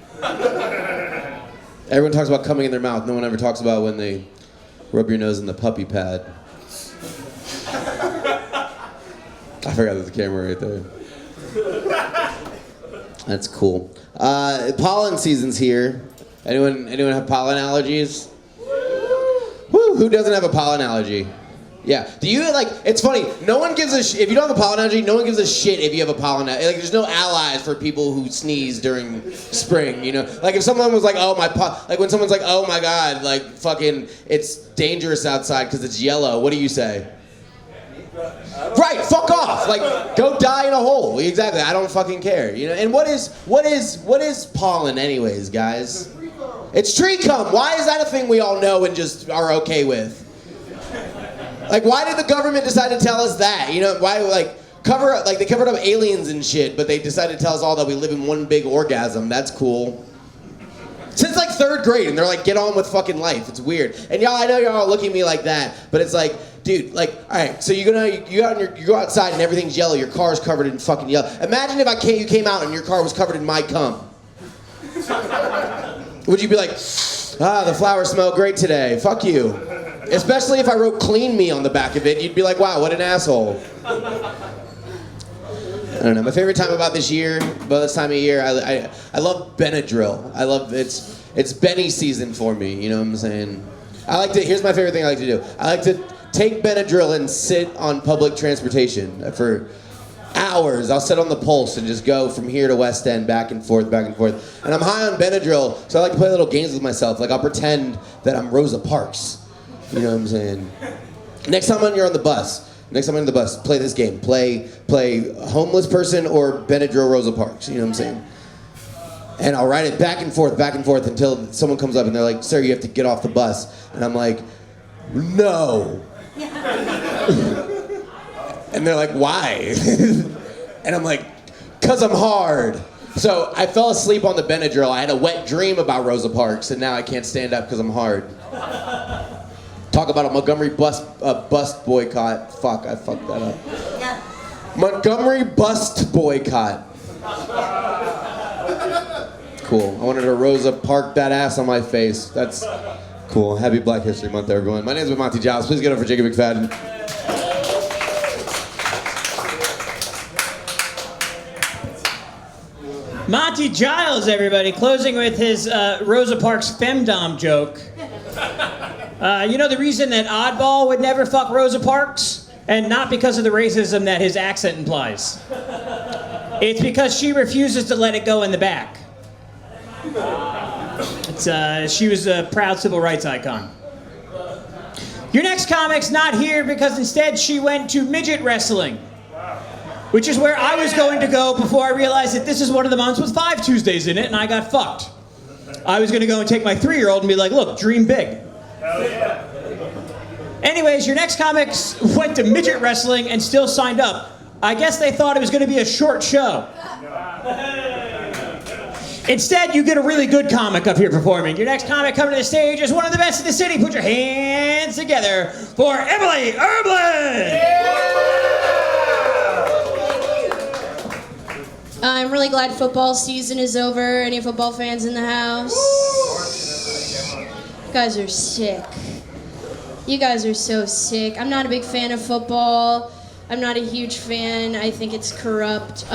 [SPEAKER 7] Everyone talks about coming in their mouth. No one ever talks about when they rub your nose in the puppy pad. I forgot there's a camera right there. That's cool. Pollen season's here. Anyone have pollen allergies? Woo! Who doesn't have a pollen allergy? Yeah. Do you like? It's funny. No one gives a if you don't have a pollen allergy. No one gives a shit if you have a pollen allergy. Like, there's no allies for people who sneeze during spring. You know, like if someone was like, oh my like when someone's like, oh my god, like fucking, it's dangerous outside because it's yellow. What do you say? Right, fuck off. Like, go die in a hole. Exactly. I don't fucking care. You know. And what is pollen, anyways, guys? It's tree cum. Why is that a thing we all know and just are okay with? Like, why did the government decide to tell us that? You know, why, like, they covered up aliens and shit, but they decided to tell us all that we live in one big orgasm. That's cool. Since, like, 3rd grade, and they're like, get on with fucking life. It's weird. And y'all, I know y'all are looking at me like that, but it's like, dude, like, all right, so you go outside and everything's yellow, your car's covered in fucking yellow. Imagine if you came out and your car was covered in my cum. Would you be like, the flowers smell great today, fuck you. Especially if I wrote clean me on the back of it, you'd be like, wow, what an asshole. I don't know, my favorite time about this time of year, I love Benadryl. I love, it's Benny season for me, you know what I'm saying? Here's my favorite thing I like to do. I like to take Benadryl and sit on public transportation for hours. I'll sit on the Pulse and just go from here to West End, back and forth. And I'm high on Benadryl, so I like to play little games with myself. Like, I'll pretend that I'm Rosa Parks. You know what I'm saying? Next time you're on the bus, play this game. Play homeless person or Benadryl Rosa Parks. You know what I'm saying? And I'll ride it back and forth until someone comes up and they're like, sir, you have to get off the bus. And I'm like, no. And they're like, why? And I'm like, 'cause I'm hard. So I fell asleep on the Benadryl. I had a wet dream about Rosa Parks, and now I can't stand up because I'm hard. Talk about a Montgomery bust boycott. Fuck, I fucked that up.
[SPEAKER 4] Yeah.
[SPEAKER 7] Montgomery bust boycott. Cool. I wanted to Rosa Park that ass on my face. That's cool. Happy Black History Month, everyone. My name is Monty Giles. Please get up for Jacob McFadden.
[SPEAKER 1] Monty Giles, everybody, closing with his Rosa Parks femdom joke. You know the reason that Oddball would never fuck Rosa Parks? And not because of the racism that his accent implies. It's because she refuses to let it go in the back. She was a proud civil rights icon. Your next comic's not here because instead she went to midget wrestling. Which is where I was going to go before I realized that this is one of the months with 5 Tuesdays in it, and I got fucked. I was going to go and take my 3-year-old and be like, look, dream big.
[SPEAKER 2] Hell yeah.
[SPEAKER 1] Anyways, your next comics went to midget wrestling and still signed up. I guess they thought it was going to be a short show. Instead, you get a really good comic up here performing. Your next comic coming to the stage is one of the best in the city. Put your hands together for Emilie Erbland!
[SPEAKER 8] I'm really glad football season is over. Any football fans in the house? You guys are sick. You guys are so sick. I'm not a big fan of football. I'm not a huge fan. I think it's corrupt.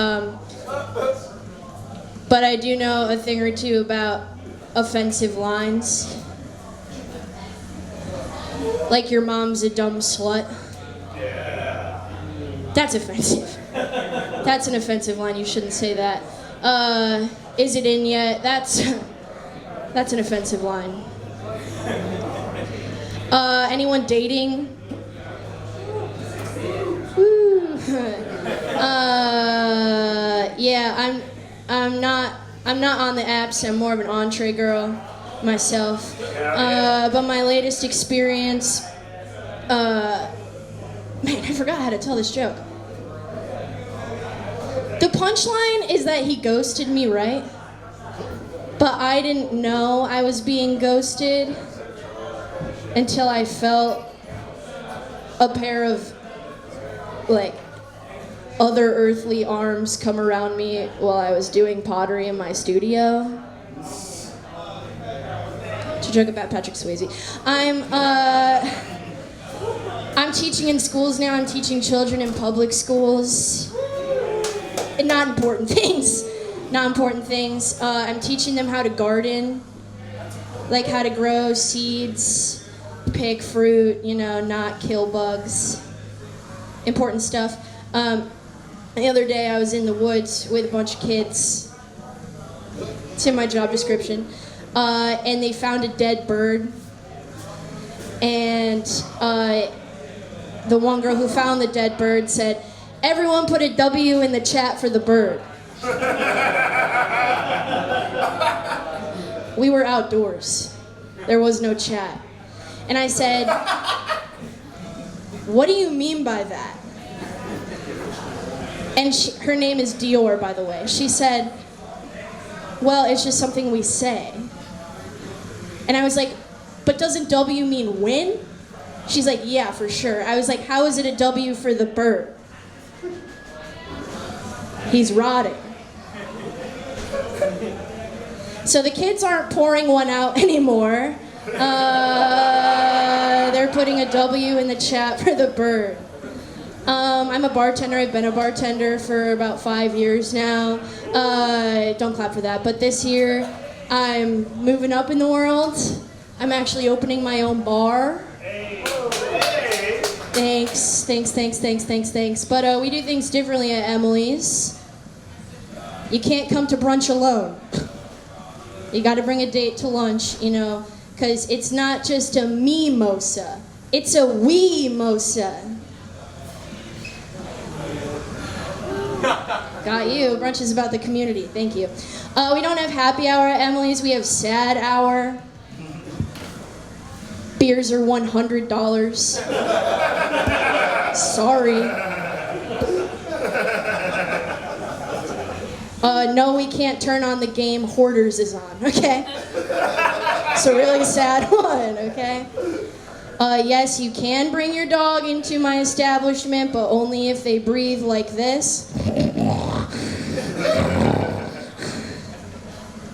[SPEAKER 8] But I do know a thing or two about offensive lines. Like your mom's a dumb slut. That's offensive. That's an offensive line. You shouldn't say that. Is it in yet? That's an offensive line. Anyone dating? Woo. Yeah, I'm not on the apps. I'm more of an entree girl myself. But my latest experience, man, I forgot how to tell this joke. The punchline is that he ghosted me, right? But I didn't know I was being ghosted until I felt a pair of, like, other earthly arms come around me while I was doing pottery in my studio. It's a joke about Patrick Swayze. I'm teaching in schools now. I'm teaching children in public schools. And not important things. I'm teaching them how to garden, like how to grow seeds, pick fruit, not kill bugs. Important stuff. The other day I was in the woods with a bunch of kids. It's in my job description. And they found a dead bird. And the one girl who found the dead bird said, "Everyone put a W in the chat for the bird." We were outdoors. There was no chat. And I said, "What do you mean by that?" And her name is Dior, by the way. She said, "Well, it's just something we say." And I was like, "But doesn't W mean win?" She's like, "Yeah, for sure." I was like, "How is it a W for the bird?" He's rotting. So the kids aren't pouring one out anymore. They're putting a W in the chat for the bird. I'm a bartender. I've been a bartender for about 5 years now. Don't clap for that. But this year, I'm moving up in the world. I'm actually opening my own bar. Thanks. But we do things differently at Emilie's. You can't come to brunch alone. You got to bring a date to lunch, because it's not just a me-mosa. It's a we-mosa. Got you. Brunch is about the community. Thank you. We don't have happy hour at Emily's. We have sad hour. Beers are $100. Sorry. No, we can't turn on the game Hoarders is on, okay? It's a really sad one, okay? Yes, you can bring your dog into my establishment, but only if they breathe like this.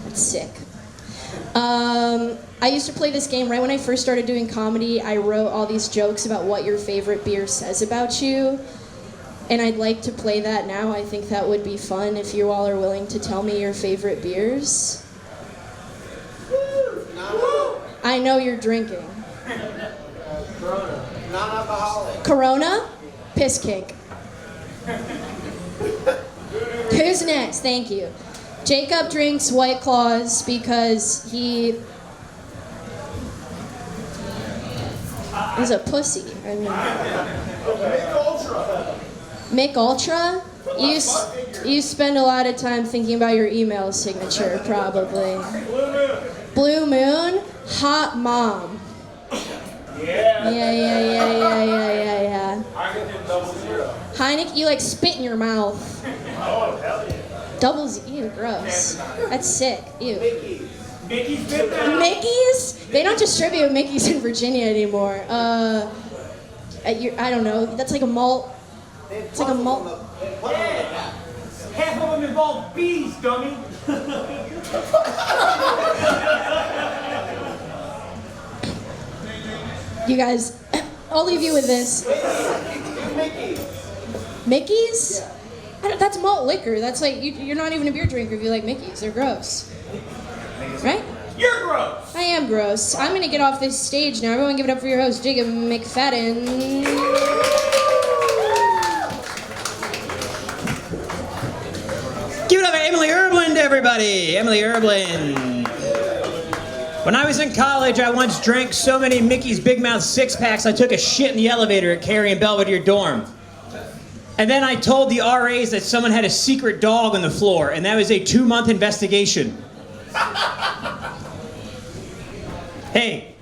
[SPEAKER 8] That's sick. I used to play this game right when I first started doing comedy. I wrote all these jokes about what your favorite beer says about you. And I'd like to play that now. I think that would be fun if you all are willing to tell me your favorite beers. I know you're drinking.
[SPEAKER 6] Corona. Non-alcoholic.
[SPEAKER 8] Corona? Piss cake. Who's next? Thank you. Jacob drinks White Claws because he is a pussy. I mean, Mick Ultra? You spend a lot of time thinking about your email signature, probably. Blue Moon? Hot Mom. Yeah. Heineken, you like spit in your mouth.
[SPEAKER 2] Oh, hell yeah.
[SPEAKER 8] Doubles, ew, gross. That's sick, ew.
[SPEAKER 2] Mickey's been there.
[SPEAKER 8] Mickey's? They don't distribute Mickey's in Virginia anymore. I don't know, that's like a malt. It's like a malt.
[SPEAKER 2] Yeah. Half of them involve bees, dummy.
[SPEAKER 8] You guys, I'll leave you with this. Mickey's? That's malt liquor. That's like, you're not even a beer drinker if you like Mickey's. They're gross. Right?
[SPEAKER 2] You're gross.
[SPEAKER 8] I am gross. I'm gonna get off this stage now. Everyone give it up for your host, Jacob McFadden.
[SPEAKER 1] Give it up for Emilie Erbland, everybody. Emilie Erbland. When I was in college, I once drank so many Mickey's Big Mouth six-packs, I took a shit in the elevator at Carey and Belvedere dorm. And then I told the RAs that someone had a secret dog on the floor, and that was a 2-month investigation. Hey,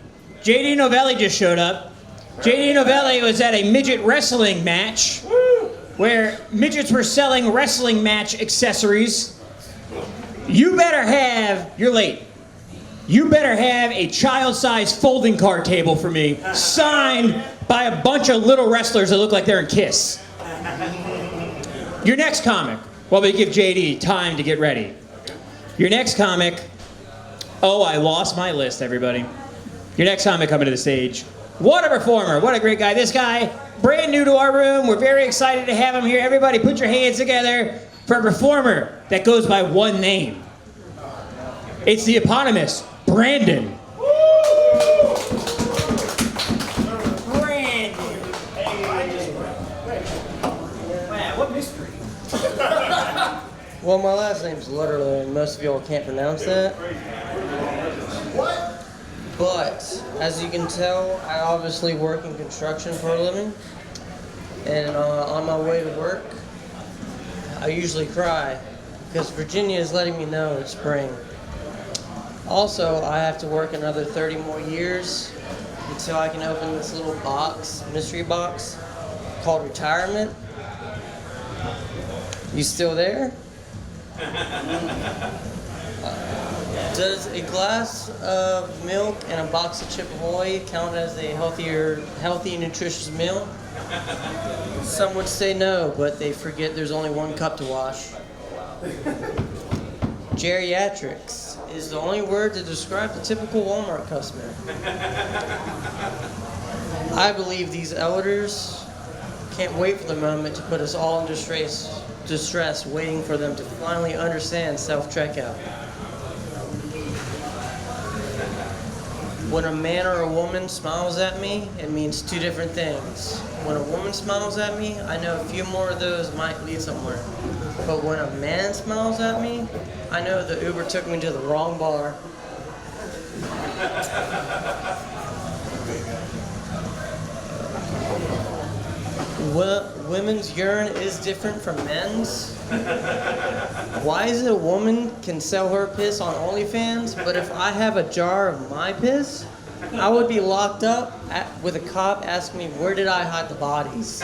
[SPEAKER 1] JD Novelli just showed up. JD Novelli was at a midget wrestling match where midgets were selling wrestling match accessories. You better have, you're late. You better have a child-sized folding card table for me, signed by a bunch of little wrestlers that look like they're in Kiss. Your next comic, while we give JD time to get ready. Your next comic, oh, I lost my list, everybody. Your next comic coming to the stage. What a performer, what a great guy. This guy, brand new to our room. We're very excited to have him here. Everybody put your hands together for a performer that goes by one name. It's the eponymous Brandon.
[SPEAKER 2] Brandon. Wow, what mystery.
[SPEAKER 9] Well, my last name's literally, most of y'all can't pronounce that.
[SPEAKER 2] What?
[SPEAKER 9] But, as you can tell, I obviously work in construction for a living. And on my way to work, I usually cry because Virginia is letting me know it's spring. Also, I have to work another 30 more years until I can open this little box, mystery box, called retirement. You still there? Does a glass of milk and a box of Chip Ahoy count as a healthy, nutritious meal? Some would say no, but they forget there's only one cup to wash. Geriatrics is the only word to describe the typical Walmart customer. I believe these elders can't wait for the moment to put us all in distress, waiting for them to finally understand self-checkout. When a man or a woman smiles at me, it means two different things. When a woman smiles at me, I know a few more of those might lead somewhere. But when a man smiles at me, I know the Uber took me to the wrong bar. Women's urine is different from men's. Why is it a woman can sell her piss on OnlyFans, but if I have a jar of my piss, I would be locked up with a cop asking me where did I hide the bodies?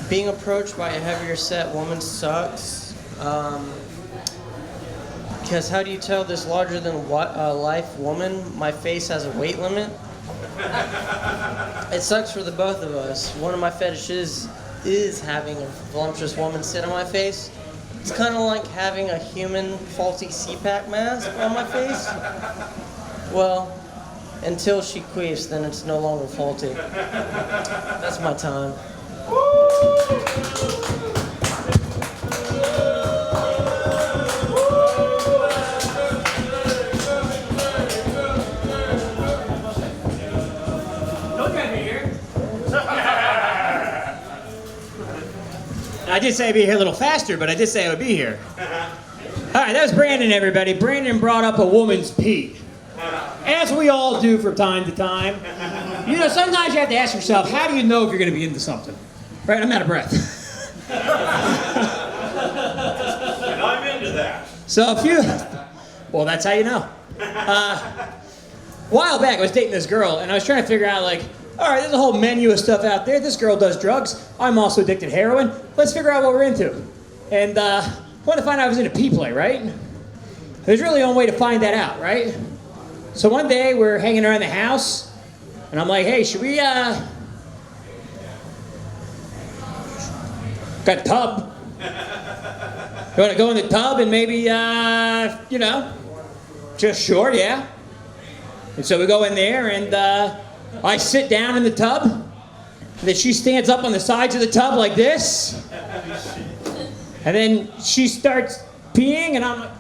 [SPEAKER 9] Being approached by a heavier set woman sucks. Because how do you tell this larger than life woman my face has a weight limit? It sucks for the both of us. One of my fetishes is having a voluptuous woman sit on my face. It's kind of like having a human faulty CPAP mask on my face. Well, until she queefs, then it's no longer faulty. That's my time.
[SPEAKER 1] I did say I'd be here a little faster, but I did say I would be here. All right, that was Brandon, everybody. Brandon brought up a woman's pee. As we all do from time to time. You know, sometimes you have to ask yourself, how do you know if you're going to be into something? Right, I'm out of breath.
[SPEAKER 2] And I'm into that.
[SPEAKER 1] So well, that's how you know. A while back, I was dating this girl, and I was trying to figure out, like, all right, there's a whole menu of stuff out there. This girl does drugs. I'm also addicted to heroin. Let's figure out what we're into. And I wanted to find out I was into P-play, right? There's really one way to find that out, right? So one day, we're hanging around the house, and I'm like, hey, should we, got a tub. You want to go in the tub and maybe, you know, just short, yeah? And so we go in there, and I sit down in the tub, and then she stands up on the sides of the tub like this, and then she starts peeing, and I'm like,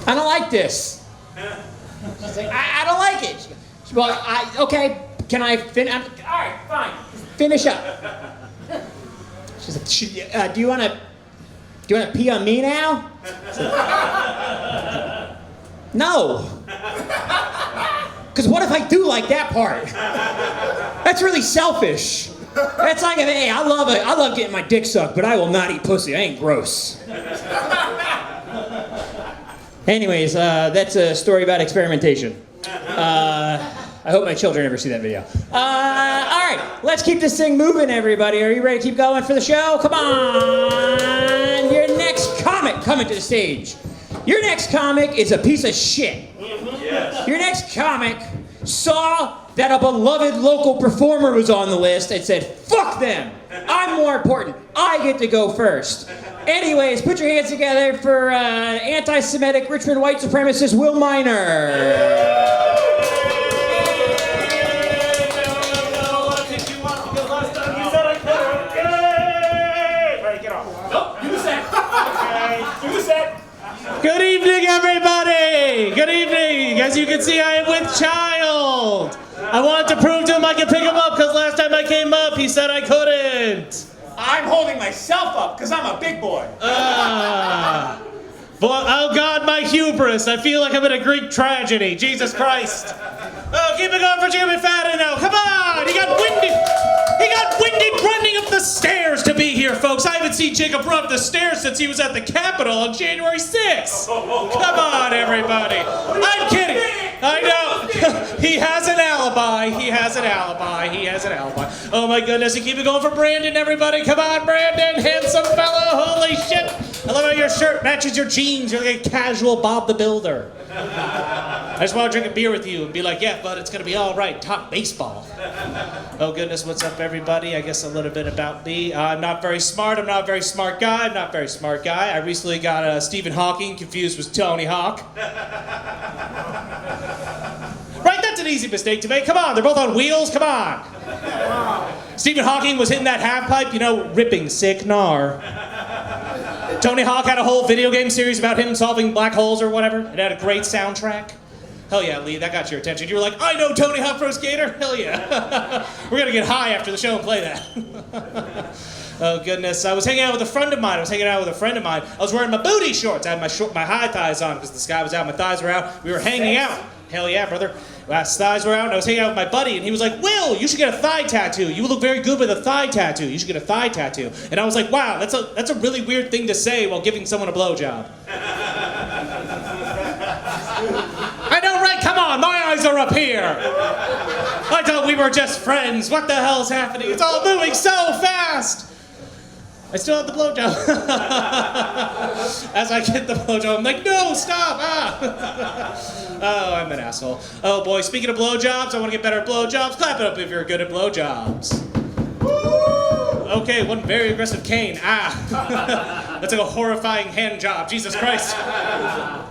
[SPEAKER 1] I don't like this. She's like, I don't like it. She's like, okay, can I finish? All right, fine. Finish up. She's like, do you want to pee on me now? Like, no. Because what if I do like that part? That's really selfish. That's like, hey, I love getting my dick sucked, but I will not eat pussy. I ain't gross. Anyways, that's a story about experimentation. I hope my children never see that video. All right, let's keep this thing moving, everybody. Are you ready to keep going for the show? Come on. Your next comic coming to the stage. Your next comic is a piece of shit. Yes. Your next comic saw that a beloved local performer was on the list and said, fuck them. I'm more important. I get to go first. Anyways, put your hands together for anti-Semitic Richmond white supremacist Will Miner.
[SPEAKER 10] Good evening, everybody! Good evening! As you can see, I am with Child. I wanted to prove to him I could pick him up because last time I came up, he said I couldn't.
[SPEAKER 1] I'm holding myself up because I'm a big boy.
[SPEAKER 10] Boy, oh God, my hubris. I feel like I'm in a Greek tragedy. Jesus Christ. Oh, keep it going for Jacob McFadden now. Come on! He got winded. He got winded running up the stairs to be here, folks. I haven't seen Jacob run up the stairs since he was at the Capitol on January 6th. Come on, everybody. I'm kidding. I know. He has an alibi. He has an alibi. He has an alibi. Oh, my goodness. And keep it going for Brandon, everybody. Come on, Brandon. Handsome fellow. Holy shit. I love how your shirt matches your jeans. You're like a casual Bob the Builder. I just want to drink a beer with you and be like, yeah, bud, it's going to be all right. Talk baseball. Oh, goodness, what's up, everybody? I guess a little bit about me. I'm not very smart. I'm not a very smart guy. I'm not a very smart guy. I recently got Stephen Hawking confused with Tony Hawk. Right? That's an easy mistake to make. Come on, they're both on wheels. Come on. Stephen Hawking was hitting that half pipe, you know, ripping sick gnar. Tony Hawk had a whole video game series about him solving black holes or whatever. It had a great soundtrack. Hell yeah, Lee, that got your attention. You were like, I know Tony Hawk Pro Skater. Hell yeah. We're gonna get high after the show and play that. Oh goodness, I was hanging out with a friend of mine. I was wearing my booty shorts. I had my high thighs on because the sky was out, my thighs were out. We were hanging out. Hell yeah, brother. My thighs were out, and I was hanging out with my buddy, and he was like, Will, you should get a thigh tattoo. You would look very good with a thigh tattoo. You should get a thigh tattoo. And I was like, wow, that's a really weird thing to say while giving someone a blowjob. I know, right? Come on, my eyes are up here. I thought we were just friends. What the hell's happening? It's all moving so fast. I still have the blowjob. As I get the blowjob, I'm like, no, stop! Oh, I'm an asshole. Oh boy, speaking of blowjobs, I want to get better at blowjobs. Clap it up if you're good at blowjobs. Okay, one very aggressive cane. That's like a horrifying hand job. Jesus Christ.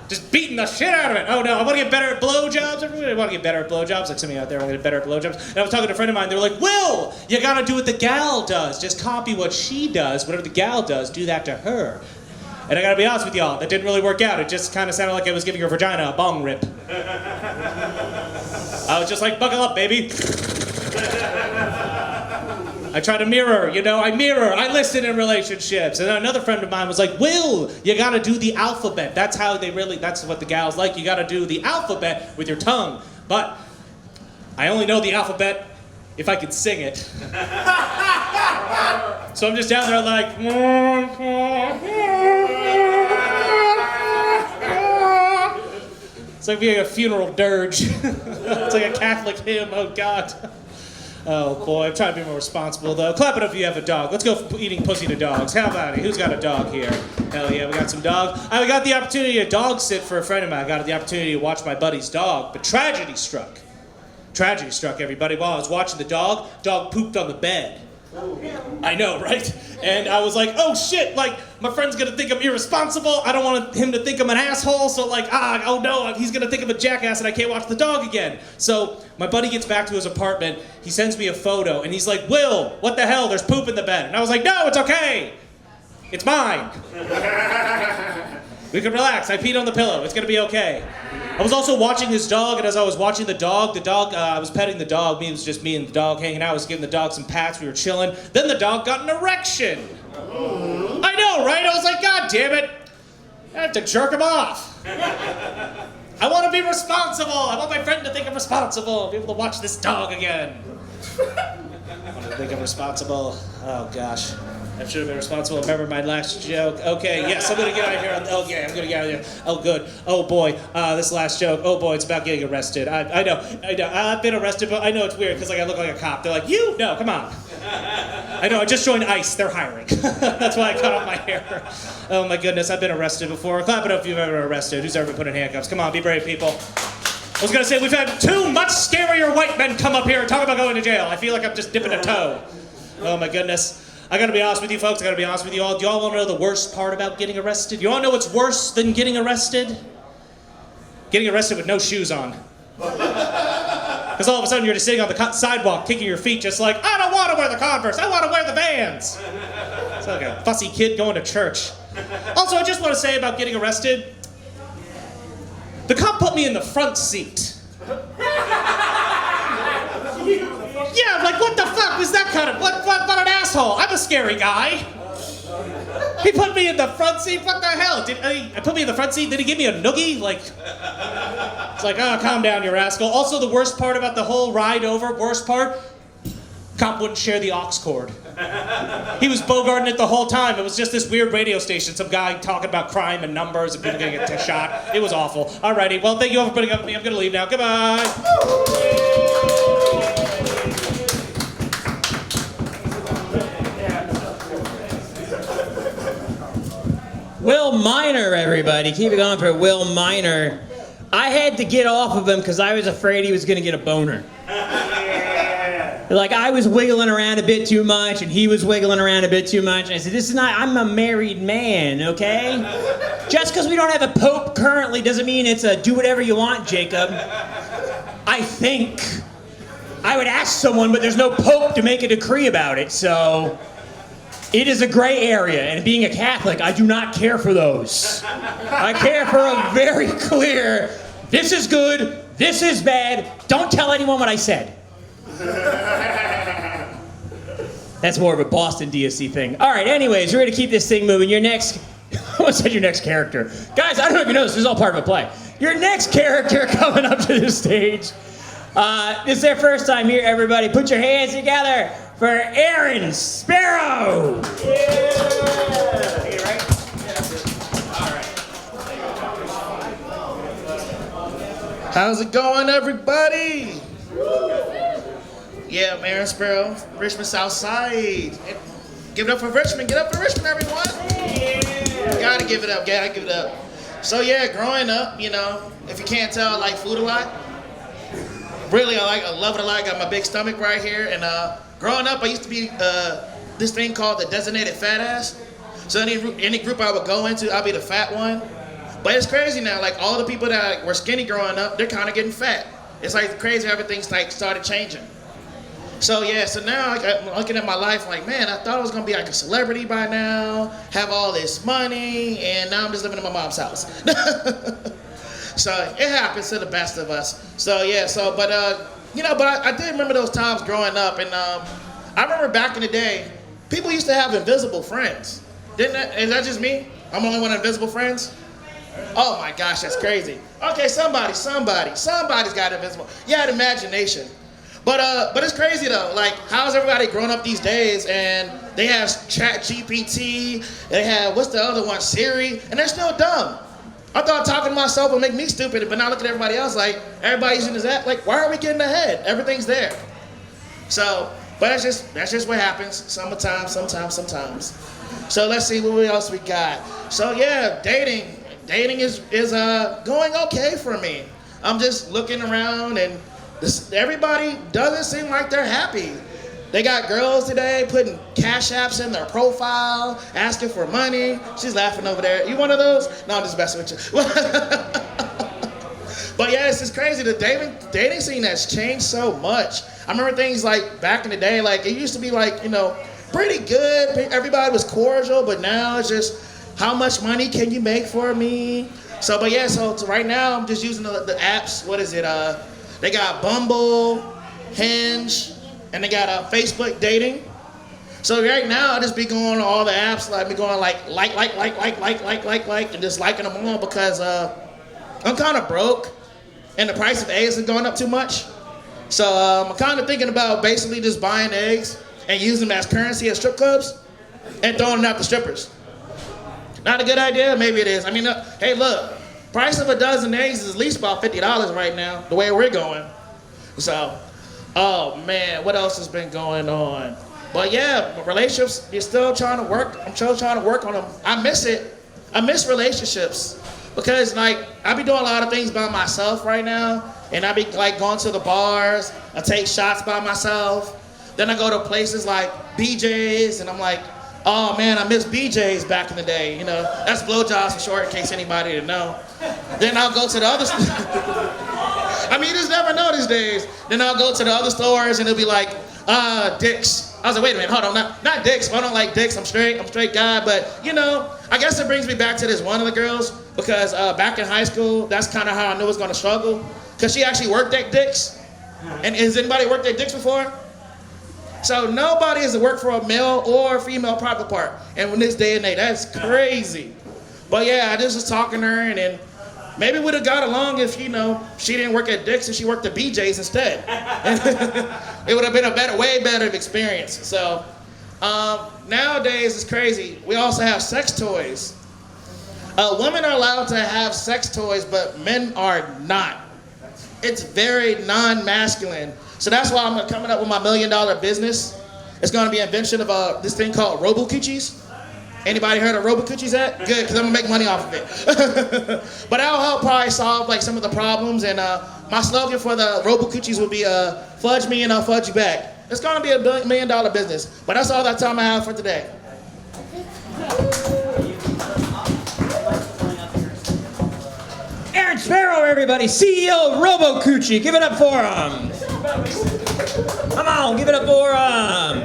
[SPEAKER 10] Just beating the shit out of it. Oh no, I want to get better at blowjobs. Everybody want to get better at blowjobs. Like somebody out there want to get better at blowjobs. And I was talking to a friend of mine. They were like, Will, you gotta do what the gal does. Just copy what she does. Whatever the gal does, do that to her. And I gotta be honest with y'all, that didn't really work out. It just kind of sounded like I was giving her vagina a bong rip. I was just like, buckle up, baby. I try to mirror, you know, I listen in relationships. And another friend of mine was like, Will, you gotta do the alphabet. That's what the gals like. You gotta do the alphabet with your tongue. But I only know the alphabet if I could sing it. So I'm just down there like, it's like being a funeral dirge. It's like a Catholic hymn, oh God. Oh boy, I'm trying to be more responsible though. Clap it up if you have a dog. Let's go for eating pussy to dogs. How about it? Who's got a dog here? Hell yeah, we got some dogs. I got the opportunity to dog sit for a friend of mine. I got the opportunity to watch my buddy's dog, but tragedy struck. Tragedy struck, everybody. While I was watching the dog pooped on the bed. I know, right? And I was like, oh shit, like, my friend's gonna think I'm irresponsible. I don't want him to think I'm an asshole, so like, oh no, he's gonna think I'm a jackass and I can't watch the dog again. So my buddy gets back to his apartment, he sends me a photo, and he's like, Will, what the hell, there's poop in the bed. And I was like, no, it's okay. It's mine. We can relax, I peed on the pillow, it's gonna be okay. I was also watching his dog, and as I was watching the dog, I was petting the dog. It was just me and the dog hanging out. I was giving the dog some pats. We were chilling. Then the dog got an erection. I know, right? I was like, God damn it. I have to jerk him off. I want to be responsible. I want my friend to think I'm responsible. Be able to watch this dog again. I want to think I'm responsible. Oh, gosh. I should have been responsible. Remember my last joke? Okay, yes, I'm going to get out of here. Okay, I'm going to get out of here. Oh, good. Oh, boy, this last joke. Oh, boy, it's about getting arrested. I know. I've been arrested, but I know it's weird because like, I look like a cop. They're like, you? No, come on. I know, I just joined ICE. They're hiring. That's why I cut off my hair. Oh, my goodness, I've been arrested before. Clap it up if you've ever been arrested. Who's ever been put in handcuffs? Come on, be brave, people. I was going to say, we've had 2 much scarier white men come up here and talk about going to jail. I feel like I'm just dipping a toe. Oh, my goodness. I gotta be honest with you folks, I gotta be honest with you all. Do y'all wanna know the worst part about getting arrested? You wanna know what's worse than getting arrested? Getting arrested with no shoes on. Because all of a sudden you're just sitting on the sidewalk, kicking your feet just like, I don't wanna wear the Converse, I wanna wear the Vans. It's like a fussy kid going to church. Also, I just wanna say about getting arrested, the cop put me in the front seat. Yeah, like what the fuck was that kind of, what an asshole. I'm a scary guy. He put me in the front seat, what the hell? Did he put me in the front seat? Did he give me a noogie? Like, it's like, oh, calm down, you rascal. Also, the worst part about the whole ride over, cop wouldn't share the aux cord. He was bogarting it the whole time. It was just this weird radio station, some guy talking about crime and numbers and people getting shot. It was awful. Alrighty, well, thank you all for putting up with me. I'm gonna leave now. Goodbye.
[SPEAKER 1] Will Minor, everybody. Keep it going for Will Minor. I had to get off of him because I was afraid he was going to get a boner. Like, I was wiggling around a bit too much, and he was wiggling around a bit too much. And I said, this is not, I'm a married man, okay? Just because we don't have a pope currently doesn't mean it's a do whatever you want, Jacob. I think I would ask someone, but there's no pope to make a decree about it, so... It is a gray area, and being a Catholic, I do not care for those. I care for a very clear, this is good, this is bad, don't tell anyone what I said. That's more of a Boston DSC thing. All right, anyways, we're going to keep this thing moving. Your next, I almost said your next character. Guys, I don't know if you know this is all part of a play. Your next character coming up to the stage. This is their first time here, everybody. Put your hands together for Aaron Sparrow.
[SPEAKER 11] How's it going, everybody? Yeah, I'm Aaron Sparrow, Richmond South Side. Give it up for Richmond. Get up for Richmond, everyone. Gotta give it up. Gotta give it up. So yeah, growing up, you know, if you can't tell, I like food a lot. Really, I love it a lot. I got my big stomach right here, and growing up, I used to be this thing called the designated fat ass. So any group I would go into, I'd be the fat one. But it's crazy now. Like all the people that were skinny growing up, they're kind of getting fat. It's like crazy how everything's like started changing. So yeah, so now I'm looking at my life like, man, I thought I was gonna be like a celebrity by now, have all this money, and now I'm just living in my mom's house. So it happens to the best of us. So yeah, so but I did remember those times growing up, and I remember back in the day, people used to have invisible friends. Is that just me? I'm the only one with invisible friends? Oh my gosh, that's crazy. Okay, somebody's got invisible. Yeah, the imagination. But it's crazy though. Like, how's everybody growing up these days and they have ChatGPT, they have, what's the other one, Siri, and they're still dumb. I thought talking to myself would make me stupid, but now look at everybody else like, everybody's using this app. Like, why are we getting ahead? Everything's there. So, but that's just what happens. Sometimes. So let's see what else we got. So yeah, dating is going okay for me. I'm just looking around and everybody doesn't seem like they're happy. They got girls today putting cash apps in their profile, asking for money. She's laughing over there. You one of those? No, I'm just messing with you. But yeah, it's just crazy. The dating scene has changed so much. I remember things like back in the day, like it used to be like, you know, pretty good. Everybody was cordial, but now it's just, how much money can you make for me? So, but yeah, so right now I'm just using the apps. What is it? They got Bumble, Hinge, and they got Facebook dating. So right now I just be going on all the apps, like be going like, and just liking them all because I'm kind of broke, and the price of eggs is going up too much. So I'm kind of thinking about basically just buying eggs and using them as currency at strip clubs and throwing them out to strippers. Not a good idea? Maybe it is. I mean, hey, look, price of a dozen eggs is at least about $50 right now, the way we're going. So, oh man, what else has been going on? But yeah, relationships, you're still trying to work. I'm still trying to work on them. I miss it. I miss relationships because like I be doing a lot of things by myself right now, and I be like going to the bars. I take shots by myself. Then I go to places like BJ's, and I'm like, oh man, I miss BJ's back in the day. You know, that's blowjobs for short, in case anybody didn't know. Then I'll go to the other. I mean, you just never know these days. Then I'll go to the other stores, and it'll be like, Dick's. I was like, wait a minute, hold on, not Dick's. I don't like Dick's. I'm straight guy. But you know, I guess it brings me back to this one of the girls because back in high school, that's kind of how I knew I was going to struggle because she actually worked at Dick's. And has anybody worked at Dick's before? So nobody has worked for a male or female private part. And in this day and age, that's crazy. But yeah, I just was talking to her, and then maybe we'd have got along if, you know, she didn't work at Dick's and she worked at BJ's instead. It would have been a way better experience. So nowadays it's crazy. We also have sex toys. Women are allowed to have sex toys, but men are not. It's very non-masculine. So that's why I'm coming up with my $1 million business. It's going to be an invention of this thing called Robo-Coochies. Anybody heard of Robo-Coochies yet? Good, because I'm going to make money off of it. But that'll help probably solve like some of the problems. And my slogan for the Robo-Coochies will be fudge me and I'll fudge you back. It's going to be a $1 million business. But that's all that time I have for today.
[SPEAKER 1] Aaron Sparrow, everybody, CEO of Robo-Coochie. Give it up for him. Come on, give it up for him.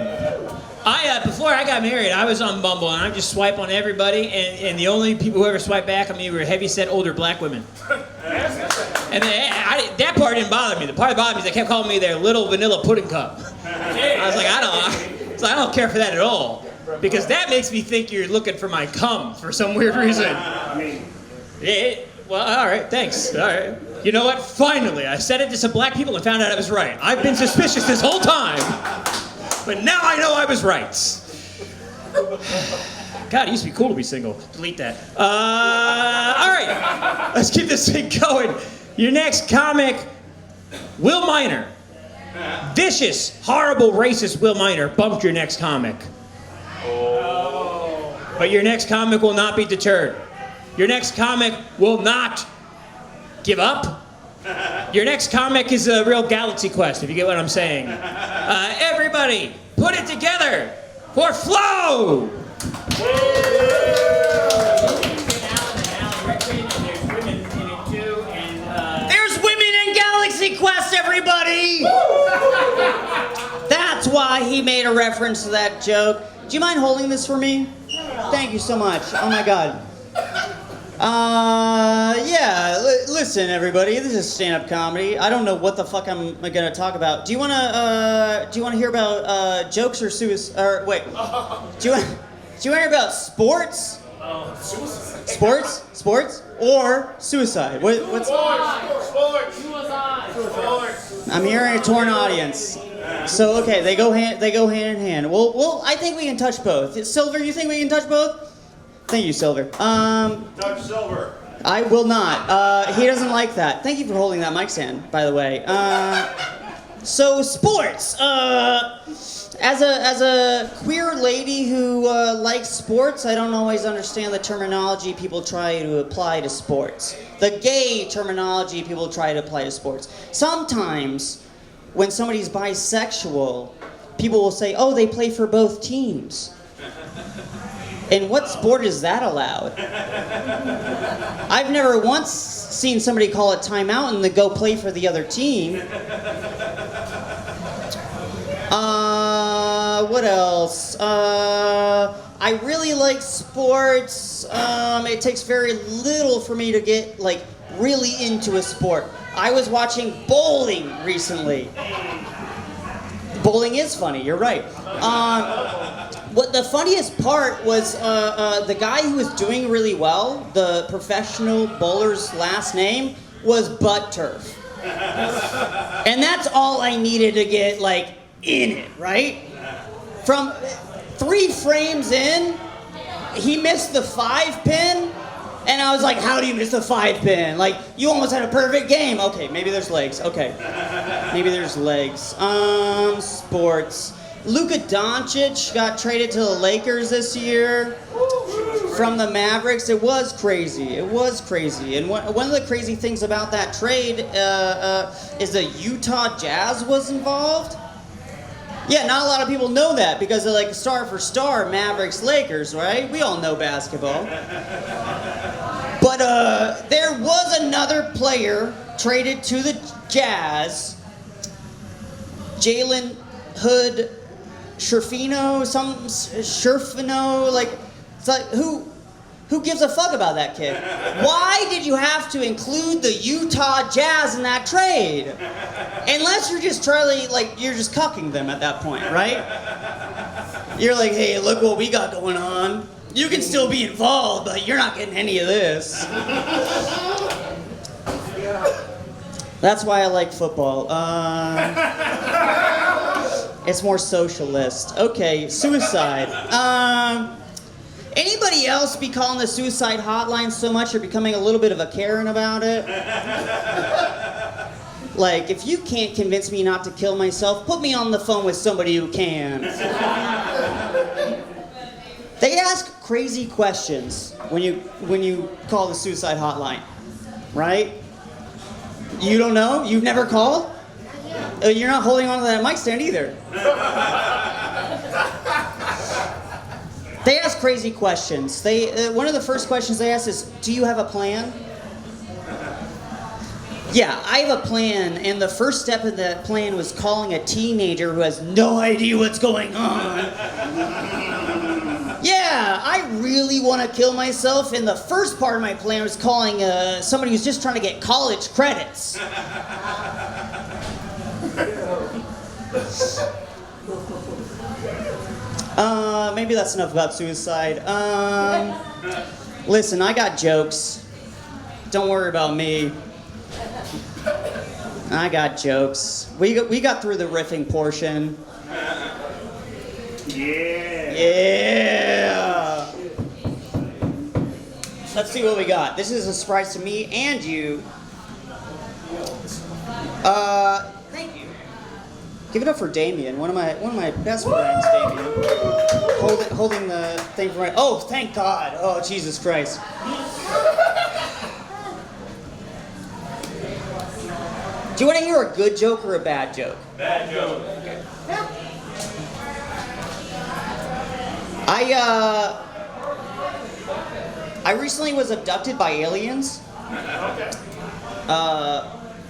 [SPEAKER 1] Before I got married, I was on Bumble, and I just swipe on everybody, and the only people who ever swiped back on me were heavy-set older black women. And that part didn't bother me. The part that bothered me is they kept calling me their little vanilla pudding cup. I was like, I don't care for that at all, because that makes me think you're looking for my cum for some weird reason. Well, all right, thanks. All right. You know what? Finally, I said it to some black people and found out I was right. I've been suspicious this whole time, but now I know I was right. God, it used to be cool to be single. Delete that. All right, let's keep this thing going. Your next comic, Will Minor. Vicious, horrible, racist Will Minor bumped your next comic. But your next comic will not be deterred. Your next comic will not give up. Your next comic is a real galaxy quest, if you get what I'm saying. Everybody, put it together for Flo!
[SPEAKER 12] There's women in Galaxy Quest, everybody! That's why he made a reference to that joke. Do you mind holding this for me? Thank you so much. Oh my God. Listen, everybody. This is stand-up comedy. I don't know what the fuck I'm gonna talk about. Do you wanna hear about jokes or suicide? Or wait, do you wanna hear about sports? Suicide. Sports or suicide? What's? Sports. I'm hearing a torn audience. So okay, they go hand in hand. Well, I think we can touch both. Silver, you think we can touch both? Thank you, Silver.
[SPEAKER 5] Touch Silver.
[SPEAKER 12] I will not. He doesn't like that. Thank you for holding that mic stand, by the way. So sports. As a queer lady who likes sports, I don't always understand the terminology people try to apply to sports. The gay terminology people try to apply to sports. Sometimes, when somebody's bisexual, people will say, oh, they play for both teams. In what sport is that allowed? I've never once seen somebody call a timeout and then go play for the other team. What else? I really like sports. It takes very little for me to get like really into a sport. I was watching bowling recently. Bowling is funny, you're right. What the funniest part was the guy who was doing really well, the professional bowler's last name was Butt Turf. And that's all I needed to get like in it, right? From 3 frames in, he missed the 5-pin, and I was like, how do you miss the 5-pin? Like, you almost had a perfect game. Okay, maybe there's legs. Okay. Maybe there's legs. Sports. Luka Doncic got traded to the Lakers this year from the Mavericks. It was crazy. It was crazy. And one of the crazy things about that trade is the Utah Jazz was involved. Yeah, not a lot of people know that because they're like star for star, Mavericks, Lakers, right? We all know basketball. But there was another player traded to the Jazz, Jalen Hood Scherfino, like, it's like who gives a fuck about that kid? Why did you have to include the Utah Jazz in that trade? Unless you're just you're just cucking them at that point, right? You're like, hey, look what we got going on. You can still be involved, but you're not getting any of this. That's why I like football. It's more socialist. Okay, suicide. Anybody else be calling the suicide hotline so much you're becoming a little bit of a Karen about it? Like, if you can't convince me not to kill myself, put me on the phone with somebody who can. They ask crazy questions when you call the suicide hotline, right? You don't know? You've never called? You're not holding on to that mic stand either. They ask crazy questions. One of the first questions they ask is, do you have a plan? Yeah, I have a plan, and the first step of that plan was calling a teenager who has no idea what's going on. Yeah, I really want to kill myself, and the first part of my plan was calling somebody who's just trying to get college credits. Maybe that's enough about suicide. Listen, I got jokes. Don't worry about me. I got jokes. We got through the riffing portion. Yeah. Let's see what we got. This is a surprise to me and you. Thank you. Give it up for Damion, one of my best friends, Damion. Holding the thing for my. Oh, thank God! Oh, Jesus Christ! Do you want to hear a good joke or a bad joke?
[SPEAKER 10] Bad joke.
[SPEAKER 12] Okay. I recently was abducted by aliens.
[SPEAKER 10] Okay.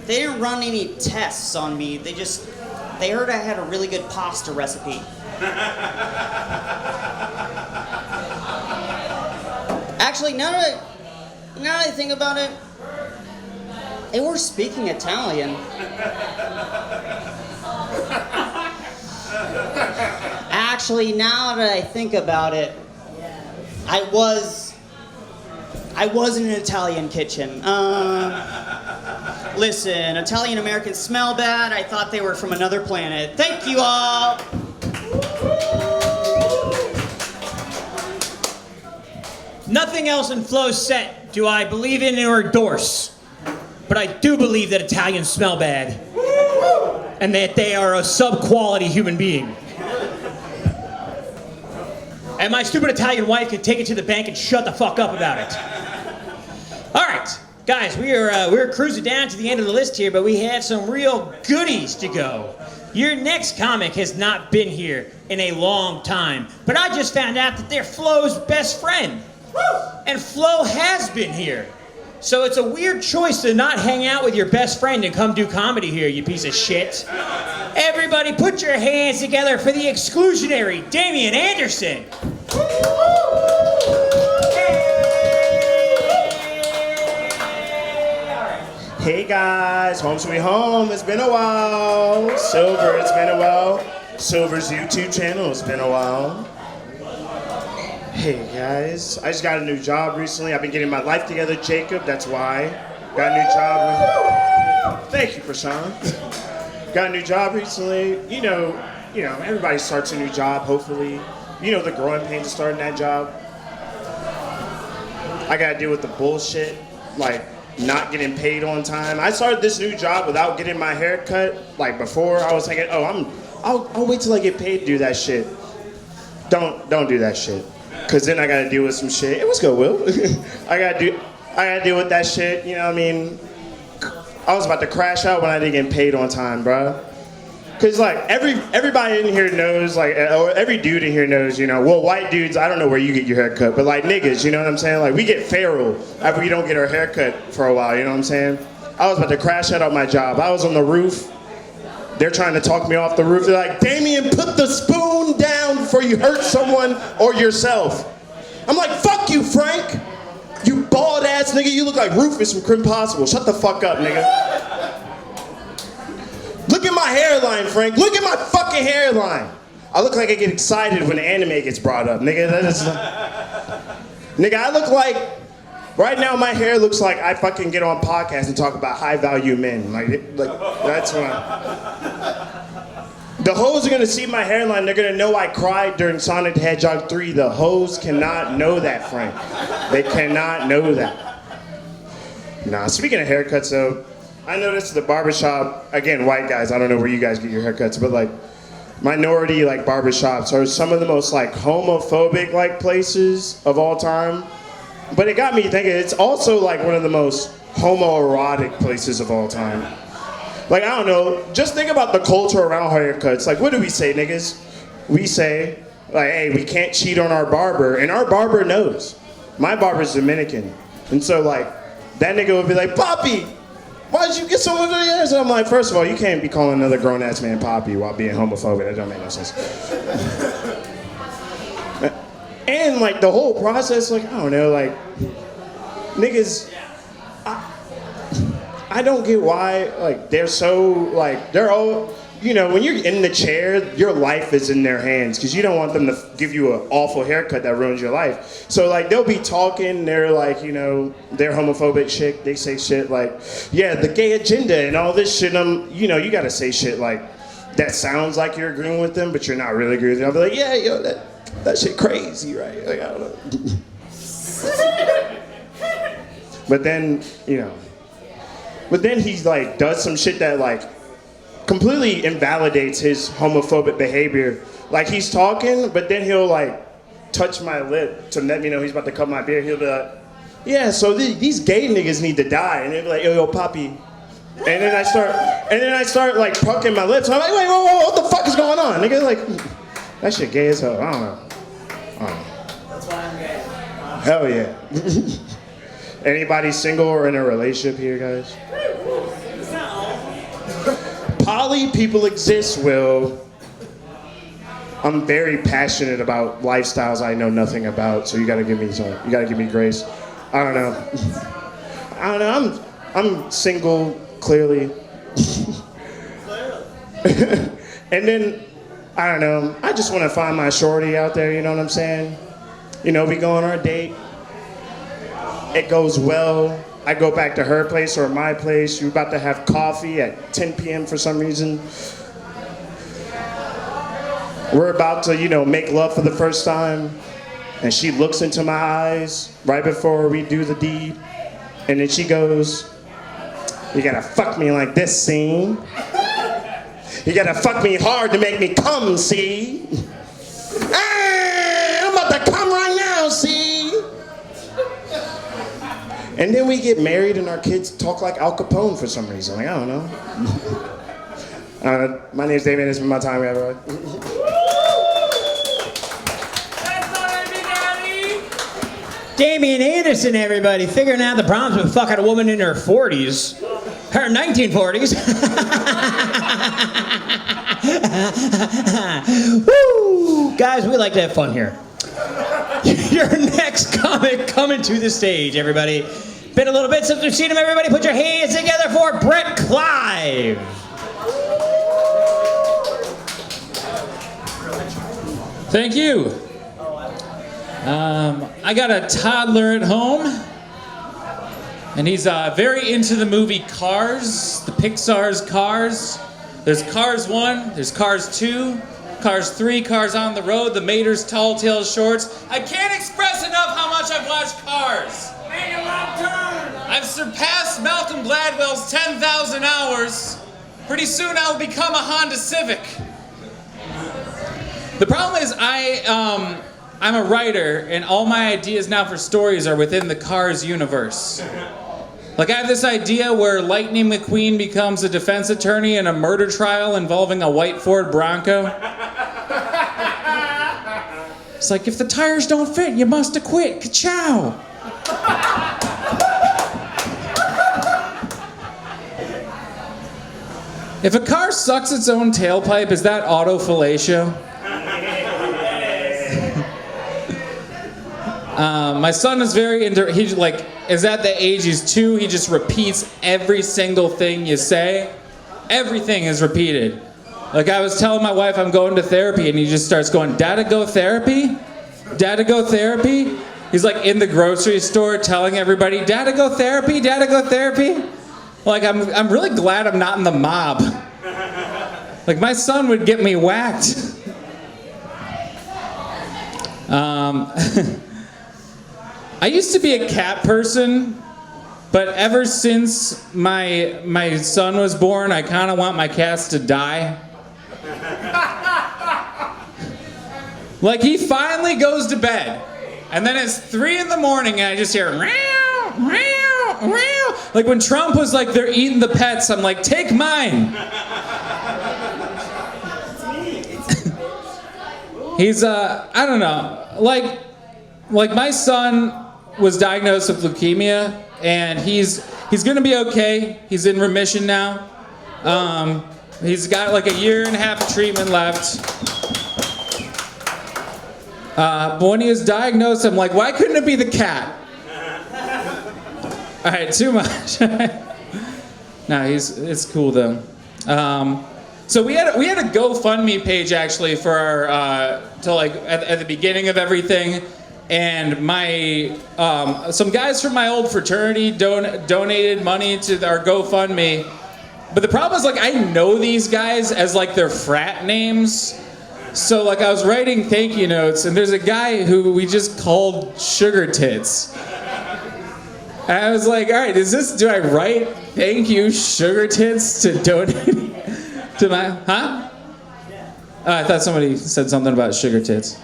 [SPEAKER 12] They didn't run any tests on me. They heard I had a really good pasta recipe. Actually, now that I think about it, they were speaking Italian. Actually, now that I think about it, I was in an Italian kitchen. Listen, Italian Americans smell bad. I thought they were from another planet. Thank you all.
[SPEAKER 1] Nothing else in Flo's set do I believe in or endorse. But I do believe that Italians smell bad. And that they are a sub-quality human being. And my stupid Italian wife can take it to the bank and shut the fuck up about it. All right, guys, we're cruising down to the end of the list here, but we had some real goodies to go. Your next comic has not been here in a long time, but I just found out that they're Flo's best friend. And Flo has been here. So it's a weird choice to not hang out with your best friend and come do comedy here, you piece of shit. Everybody put your hands together for the exclusionary Damion Anderson.
[SPEAKER 13] Hey guys, home sweet home. It's been a while. Silver, it's been a while. Silver's YouTube channel, it's been a while. Hey guys, I just got a new job recently. I've been getting my life together, Jacob, that's why. Got a new job. Thank you, Prashant. Got a new job recently. You know, everybody starts a new job, hopefully. You know the growing pains of starting that job. I gotta deal with the bullshit, like not getting paid on time. I started this new job without getting my hair cut. Like before, I was thinking, oh, I'll wait till I get paid to do that shit. Don't do that shit. Cause then I gotta deal with some shit. It was good, Will. I gotta deal with that shit. You know what I mean? I was about to crash out when I didn't get paid on time, bro. Cause like everybody in here knows, like, or every dude in here knows, you know. Well, white dudes, I don't know where you get your hair cut, but like niggas, you know what I'm saying? Like we get feral after we don't get our hair cut for a while. You know what I'm saying? I was about to crash out on my job. I was on the roof. They're trying to talk me off the roof. They're like, Damion, put the spoon down before you hurt someone or yourself. I'm like, fuck you, Frank. You bald ass nigga. You look like Rufus from Crim Possible. Shut the fuck up, nigga. Look at my hairline, Frank. Look at my fucking hairline. I look like I get excited when the anime gets brought up, nigga. Nigga, I look like, right now my hair looks like I fucking get on podcasts and talk about high value men. Like that's when the hoes are gonna see my hairline. They're gonna know I cried during Sonic the Hedgehog 3. The hoes cannot know that, Frank. They cannot know that. Nah, speaking of haircuts though, I noticed the barbershop, again, white guys, I don't know where you guys get your haircuts, but like minority like barbershops are some of the most like homophobic like places of all time. But it got me thinking, it's also like one of the most homoerotic places of all time. Like, I don't know, just think about the culture around haircuts. Like, what do we say, niggas? We say, like, hey, we can't cheat on our barber, and our barber knows. My barber's Dominican. And so, like, that nigga would be like, Poppy, why did you get so much of your hair? So I'm like, first of all, you can't be calling another grown-ass man Poppy while being homophobic. That don't make no sense. And, like, the whole process, like, I don't know, like, niggas, I don't get why, like, they're so, like, they're all, you know, when you're in the chair, your life is in their hands because you don't want them to give you an awful haircut that ruins your life. So, like, they'll be talking, they're like, you know, they're homophobic shit, they say shit like, yeah, the gay agenda and all this shit, you know, you gotta say shit like, that sounds like you're agreeing with them, but you're not really agreeing with them. I'll be like, yeah, yo, that shit crazy, right? Like, I don't know. But then, you know, he like does some shit that like completely invalidates his homophobic behavior. Like he's talking, but then he'll like touch my lip to let me know he's about to cut my beard. He'll be like, yeah, so these gay niggas need to die. And they'll be like, yo, Poppy. And then I start like pucking my lips. I'm like, wait, whoa, what the fuck is going on? Nigga, like, that shit gay as hell. I don't know.
[SPEAKER 12] That's why I'm gay.
[SPEAKER 13] Hell yeah. Anybody single or in a relationship here, guys? Poly people exist, Will. I'm very passionate about lifestyles I know nothing about, so you gotta give me grace. I don't know. I'm single, clearly. And then, I don't know, I just wanna find my shorty out there, you know what I'm saying? You know, we go on our date. It goes well. I go back to her place or my place. We're about to have coffee at 10 p.m. for some reason. We're about to, you know, make love for the first time. And she looks into my eyes right before we do the deed. And then she goes, you gotta fuck me like this, see? You gotta fuck me hard to make me come, see? I'm about to come right now, see? And then we get married and our kids talk like Al Capone for some reason. Like, I don't know. My name's Damion Anderson. My time, everyone.
[SPEAKER 1] Damion Anderson, everybody, figuring out the problems with fucking a woman in her 40s. Her 1940s. Woo! Guys, we like to have fun here. Your next comic coming to the stage, everybody. Been a little bit since we've seen him, everybody. Put your hands together for Brett Clive.
[SPEAKER 14] Thank you. I got a toddler at home, and he's very into the movie Cars, the Pixar's Cars. There's Cars 1, there's Cars 2, Cars 3, Cars on the Road, The Mater's Tall Tales Shorts. I can't express enough how much I've watched Cars.
[SPEAKER 2] Make a left turn!
[SPEAKER 14] I've surpassed Malcolm Gladwell's 10,000 hours. Pretty soon I'll become a Honda Civic. The problem is I'm a writer, and all my ideas now for stories are within the Cars universe. Like, I have this idea where Lightning McQueen becomes a defense attorney in a murder trial involving a white Ford Bronco. It's like, if the tires don't fit, you must acquit. Ka-chow! If a car sucks its own tailpipe, is that autofellatio? My son is very into, he like, is at the age he's 2, he just repeats every single thing you say. Everything is repeated. Like, I was telling my wife I'm going to therapy, and he just starts going, Dada go therapy? Dada go therapy? He's like in the grocery store telling everybody, Dada go therapy? Dada go therapy? Like, I'm really glad I'm not in the mob. Like, my son would get me whacked. I used to be a cat person, but ever since my son was born, I kind of want my cats to die. Like, he finally goes to bed, and then it's 3 in the morning, and I just hear, meow, meow, meow. Like, when Trump was like, they're eating the pets, I'm like, take mine. He's, I don't know, like my son was diagnosed with leukemia, and he's gonna be okay. He's in remission now. He's got like 1.5 years of treatment left. But when he was diagnosed, I'm like, why couldn't it be the cat? All right, too much. No, it's cool though. So we had a GoFundMe page actually for our at the beginning of everything. And my some guys from my old fraternity donated money to our GoFundMe. But the problem is, like, I know these guys as like their frat names. So like I was writing thank you notes, and there's a guy who we just called Sugar Tits. And I was like, all right, do I write thank you Sugar Tits to donate to my, huh? I thought somebody said something about Sugar Tits.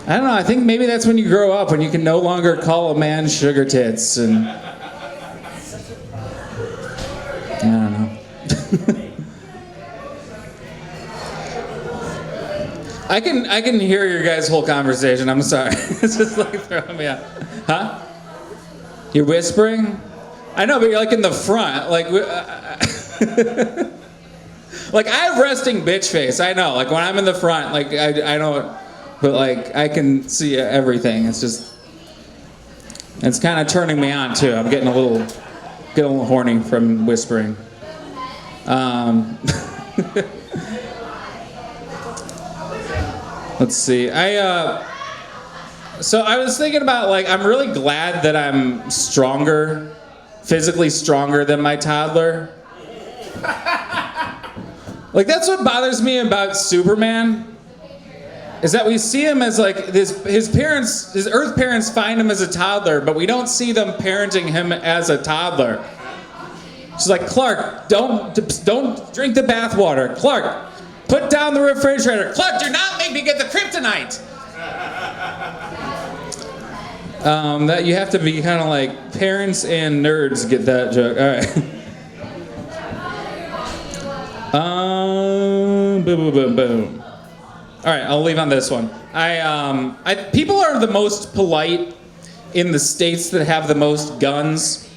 [SPEAKER 14] I don't know, I think maybe that's when you grow up, when you can no longer call a man Sugar Tits, and I don't know. I can hear your guys' whole conversation, I'm sorry. It's just like throwing me out. Huh? You're whispering? I know, but you're like in the front, like like I have resting bitch face, I know, like when I'm in the front, like I don't. But like, I can see everything. It's kind of turning me on too. I'm getting a little horny from whispering. Let's see. So I was thinking about, like, I'm really glad that I'm stronger, physically stronger than my toddler. Like, that's what bothers me about Superman. Is that we see him as like his Earth parents find him as a toddler, but we don't see them parenting him as a toddler. She's like, Clark, don't drink the bathwater. Clark, put down the refrigerator. Clark, do not make me get the kryptonite. That you have to be kind of like parents and nerds get that joke. All right. boom, boom, boom, boom, boom. All right, I'll leave on this one. People are the most polite in the states that have the most guns.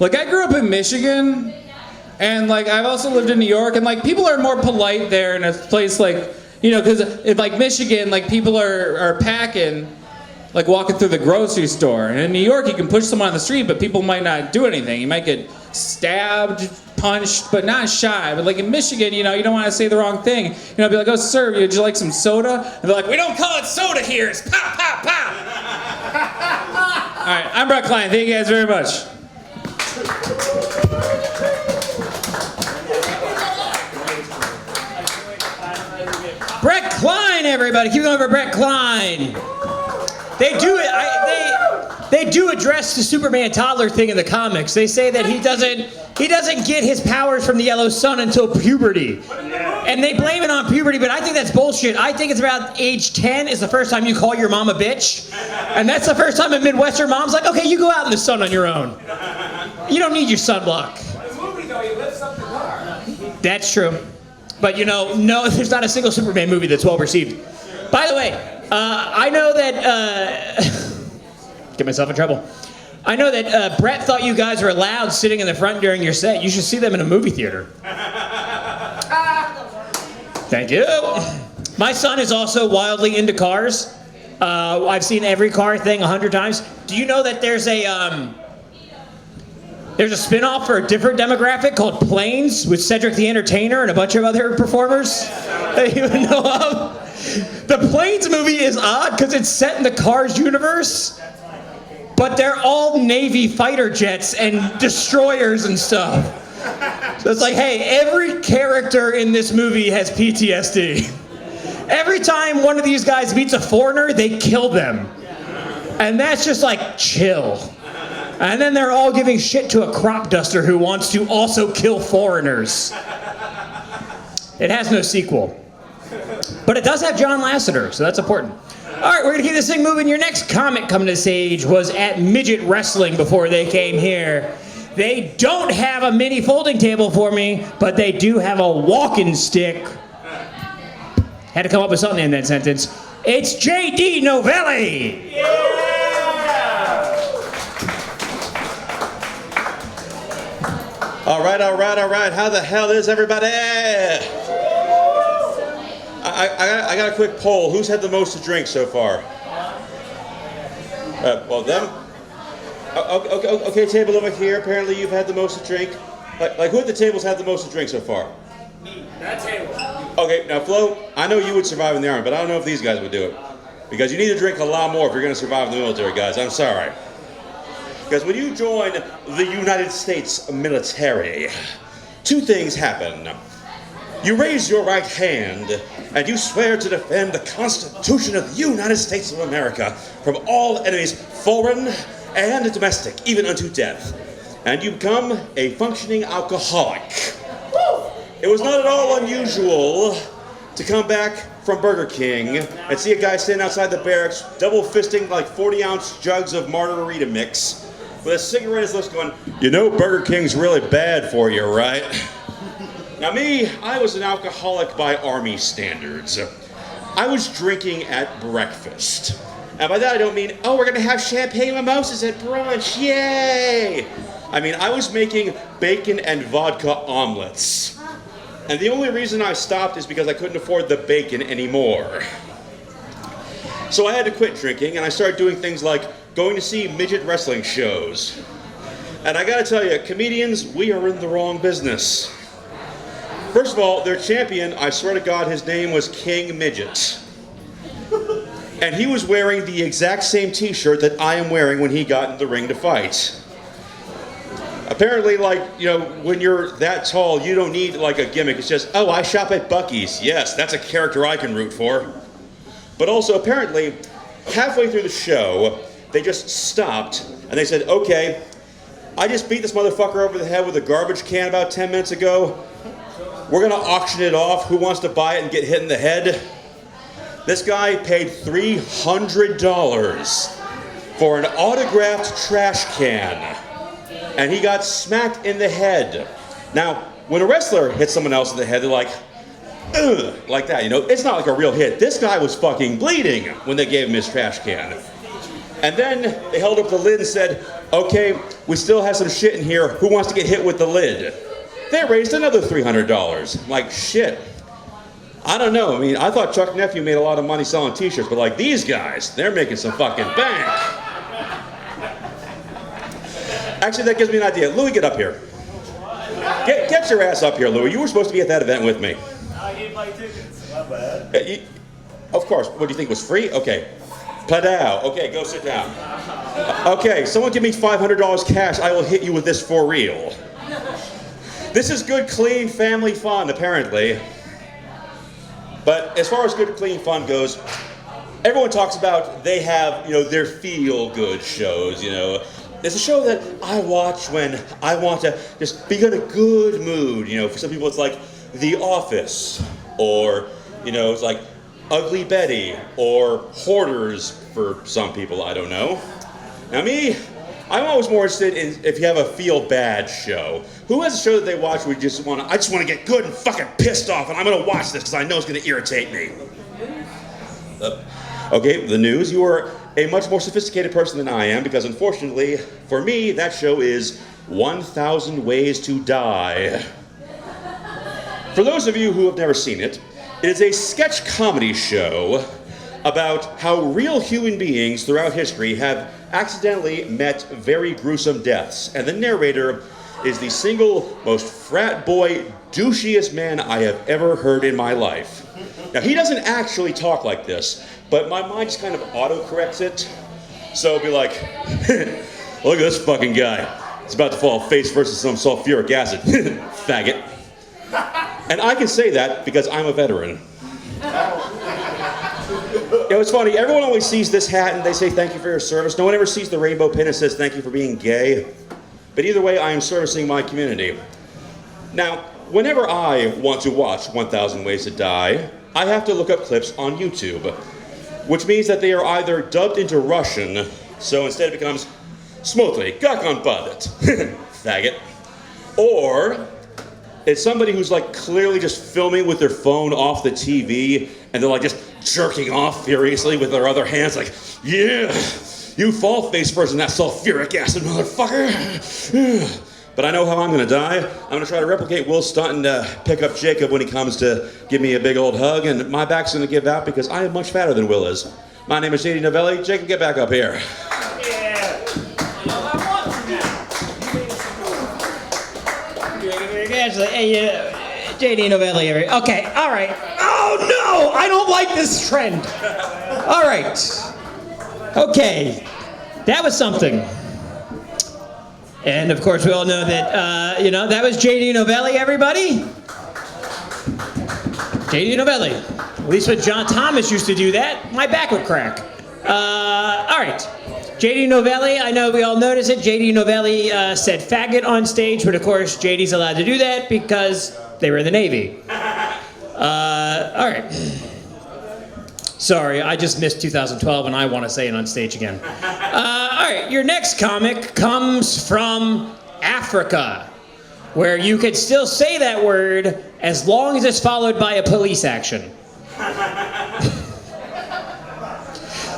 [SPEAKER 14] Like, I grew up in Michigan, and like I've also lived in New York, and like people are more polite there in a place like, you know, because in like Michigan, like people are packing, like walking through the grocery store. And in New York, you can push someone on the street, but people might not do anything. You might get stabbed, punched, but not shy. But like in Michigan, you know, you don't want to say the wrong thing. You know, be like, oh, sir, would you like some soda? And they're like, we don't call it soda here. It's pop, pop, pop. All right, I'm Brett Kline. Thank you guys very much.
[SPEAKER 1] Brett Kline, everybody. Keep going for Brett Kline. They do it. They do address the Superman toddler thing in the comics. They say that he doesn't get his powers from the yellow sun until puberty. And they blame it on puberty, but I think that's bullshit. I think it's about age 10 is the first time you call your mom a bitch. And that's the first time a Midwestern mom's like, okay, you go out in the sun on your own. You don't need your sunblock.
[SPEAKER 2] In the movie, though, he lifts up the car.
[SPEAKER 1] That's true. But you know, no, there's not a single Superman movie that's well received. By the way, I know that, get myself in trouble. I know that Brett thought you guys were allowed sitting in the front during your set. You should see them in a movie theater. Thank you. My son is also wildly into cars. I've seen every car thing 100 times. Do you know that there's a spin-off for a different demographic called Planes with Cedric the Entertainer and a bunch of other performers that you would know of? The Planes movie is odd because it's set in the Cars universe, but they're all Navy fighter jets and destroyers and stuff. So it's like, hey, every character in this movie has PTSD. Every time one of these guys meets a foreigner, they kill them. And that's just like, chill. And then they're all giving shit to a crop duster who wants to also kill foreigners. It has no sequel. But it does have John Lasseter, so that's important. All right, we're going to keep this thing moving. Your next comic coming to stage was at Midget Wrestling before they came here. They don't have a mini folding table for me, but they do have a walking stick. Had to come up with something in that sentence. It's J.D. Novelli.
[SPEAKER 15] All right. How the hell is everybody? I got a quick poll. Who's had the most to drink so far? Well, them. Okay, table over here. Apparently you've had the most to drink. Like who at the tables had the most to drink so far?
[SPEAKER 2] Me. That table.
[SPEAKER 15] Okay, now Flo, I know you would survive in the Army, but I don't know if these guys would do it. Because you need to drink a lot more if you're going to survive in the military, guys. I'm sorry. Because when you join the United States military, two things happen. You raise your right hand and you swear to defend the Constitution of the United States of America from all enemies, foreign and domestic, even unto death. And you become a functioning alcoholic. It was not at all unusual to come back from Burger King and see a guy standing outside the barracks double fisting like 40-ounce jugs of margarita mix with a cigarette in his lips going, you know Burger King's really bad for you, right? Now me, I was an alcoholic by Army standards. I was drinking at breakfast. And by that I don't mean, oh, we're gonna have champagne mimosas at brunch, yay! I mean, I was making bacon and vodka omelets. And the only reason I stopped is because I couldn't afford the bacon anymore. So I had to quit drinking and I started doing things like going to see midget wrestling shows. And I gotta tell you, comedians, we are in the wrong business. First of all, their champion, I swear to God, his name was King Midget. And he was wearing the exact same t-shirt that I am wearing when he got in the ring to fight. Apparently, like, you know, when you're that tall, you don't need like a gimmick. It's just, oh, I shop at Buc-ee's. Yes, that's a character I can root for. But also, apparently, halfway through the show, they just stopped and they said, okay, I just beat this motherfucker over the head with a garbage can about 10 minutes ago. We're gonna auction it off. Who wants to buy it and get hit in the head? This guy paid $300 for an autographed trash can. And he got smacked in the head. Now, when a wrestler hits someone else in the head, they're like, ugh, like that, you know? It's not like a real hit. This guy was fucking bleeding when they gave him his trash can. And then they held up the lid and said, okay, we still have some shit in here. Who wants to get hit with the lid? They raised another $300. I'm like, shit. I don't know. I mean, I thought Chuck Nephew made a lot of money selling t-shirts, but like these guys, they're making some fucking bank. Actually, that gives me an idea. Louie, get up here. Get your ass up here, Louie. You were supposed to be at that event with me.
[SPEAKER 16] I didn't buy tickets. My bad.
[SPEAKER 15] Of course. What do you think was free? Okay. Padow. Okay, go sit down. Okay, someone give me $500 cash. I will hit you with this for real. This is good, clean family fun, apparently. But as far as good, clean fun goes, everyone talks about they have, you know, their feel-good shows, you know. It's a show that I watch when I want to just be in a good mood, you know. For some people it's like The Office, or, you know, it's like Ugly Betty, or Hoarders for some people, I don't know. Now me, I'm always more interested in if you have a feel-bad show. Who has a show that they watch where I just want to get good and fucking pissed off, and I'm gonna watch this because I know it's gonna irritate me? Okay, the news. You are a much more sophisticated person than I am, because unfortunately, for me, that show is 1,000 Ways to Die. For those of you who have never seen it, it is a sketch comedy show about how real human beings throughout history have accidentally met very gruesome deaths. And the narrator is the single most frat boy, douchiest man I have ever heard in my life. Now, he doesn't actually talk like this, but my mind just kind of auto-corrects it. So it'll be like, look at this fucking guy. He's about to fall face first in some sulfuric acid. Faggot. And I can say that because I'm a veteran. You know, it's funny, everyone always sees this hat and they say thank you for your service. No one ever sees the rainbow pin and says thank you for being gay. But either way, I am servicing my community. Now, whenever I want to watch 1,000 Ways to Die, I have to look up clips on YouTube, which means that they are either dubbed into Russian, so instead it becomes Smotly, как он падает, faggot, or it's somebody who's like clearly just filming with their phone off the TV, and they're like just jerking off furiously with their other hands, like, yeah, you fall face first in that sulfuric acid, motherfucker. But I know how I'm gonna die. I'm gonna try to replicate Will's stunt and pick up Jacob when he comes to give me a big old hug, and my back's gonna give out because I am much fatter than Will is. My name is JD Novelli. Jacob, get back up here.
[SPEAKER 1] JD Novelli. Okay, all right. Oh no, I don't like this trend. All right. Okay, that was something. And of course, we all know that, that was JD Novelli, everybody. JD Novelli. At least when John Thomas used to do that, my back would crack. All right. JD Novelli, I know we all noticed it. JD Novelli said faggot on stage, but of course, JD's allowed to do that because they were in the Navy. All right. Sorry, I just missed 2012 and I want to say it on stage again. All right, your next comic comes from Africa, where you could still say that word as long as it's followed by a police action.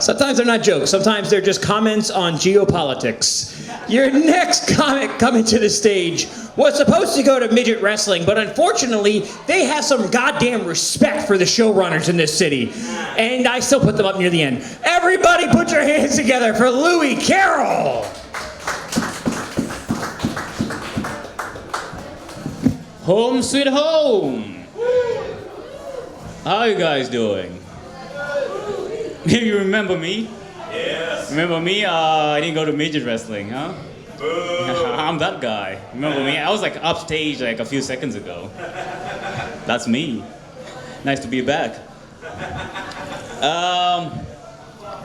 [SPEAKER 1] Sometimes they're not jokes, sometimes they're just comments on geopolitics. Your next comic coming to the stage was supposed to go to midget wrestling, but unfortunately, they have some goddamn respect for the showrunners in this city. And I still put them up near the end. Everybody put your hands together for Louie Carroll!
[SPEAKER 17] Home sweet home! How you guys doing? You remember me? Yes. Remember me? I didn't go to midget wrestling, huh? I'm that guy. Remember me? I was like upstage like a few seconds ago. That's me. Nice to be back.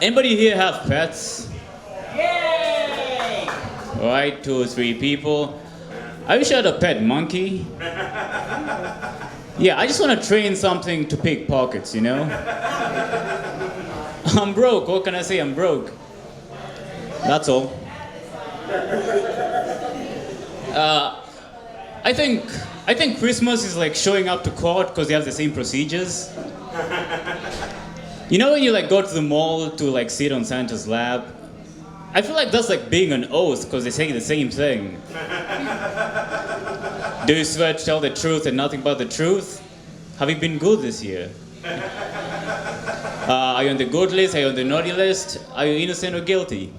[SPEAKER 17] Anybody here have pets? Yay! All right, 2 or 3 people. I wish I had a pet monkey. Yeah, I just want to train something to pick pockets, you know? I'm broke. What can I say? I'm broke. That's all. I think I think Christmas is like showing up to court because they have the same procedures. You know when you like go to the mall to like sit on Santa's lap? I feel like that's like being an oath because they say the same thing. Do you swear to tell the truth and nothing but the truth? Have you been good this year? Are you on the good list? Are you on the naughty list? Are you innocent or guilty?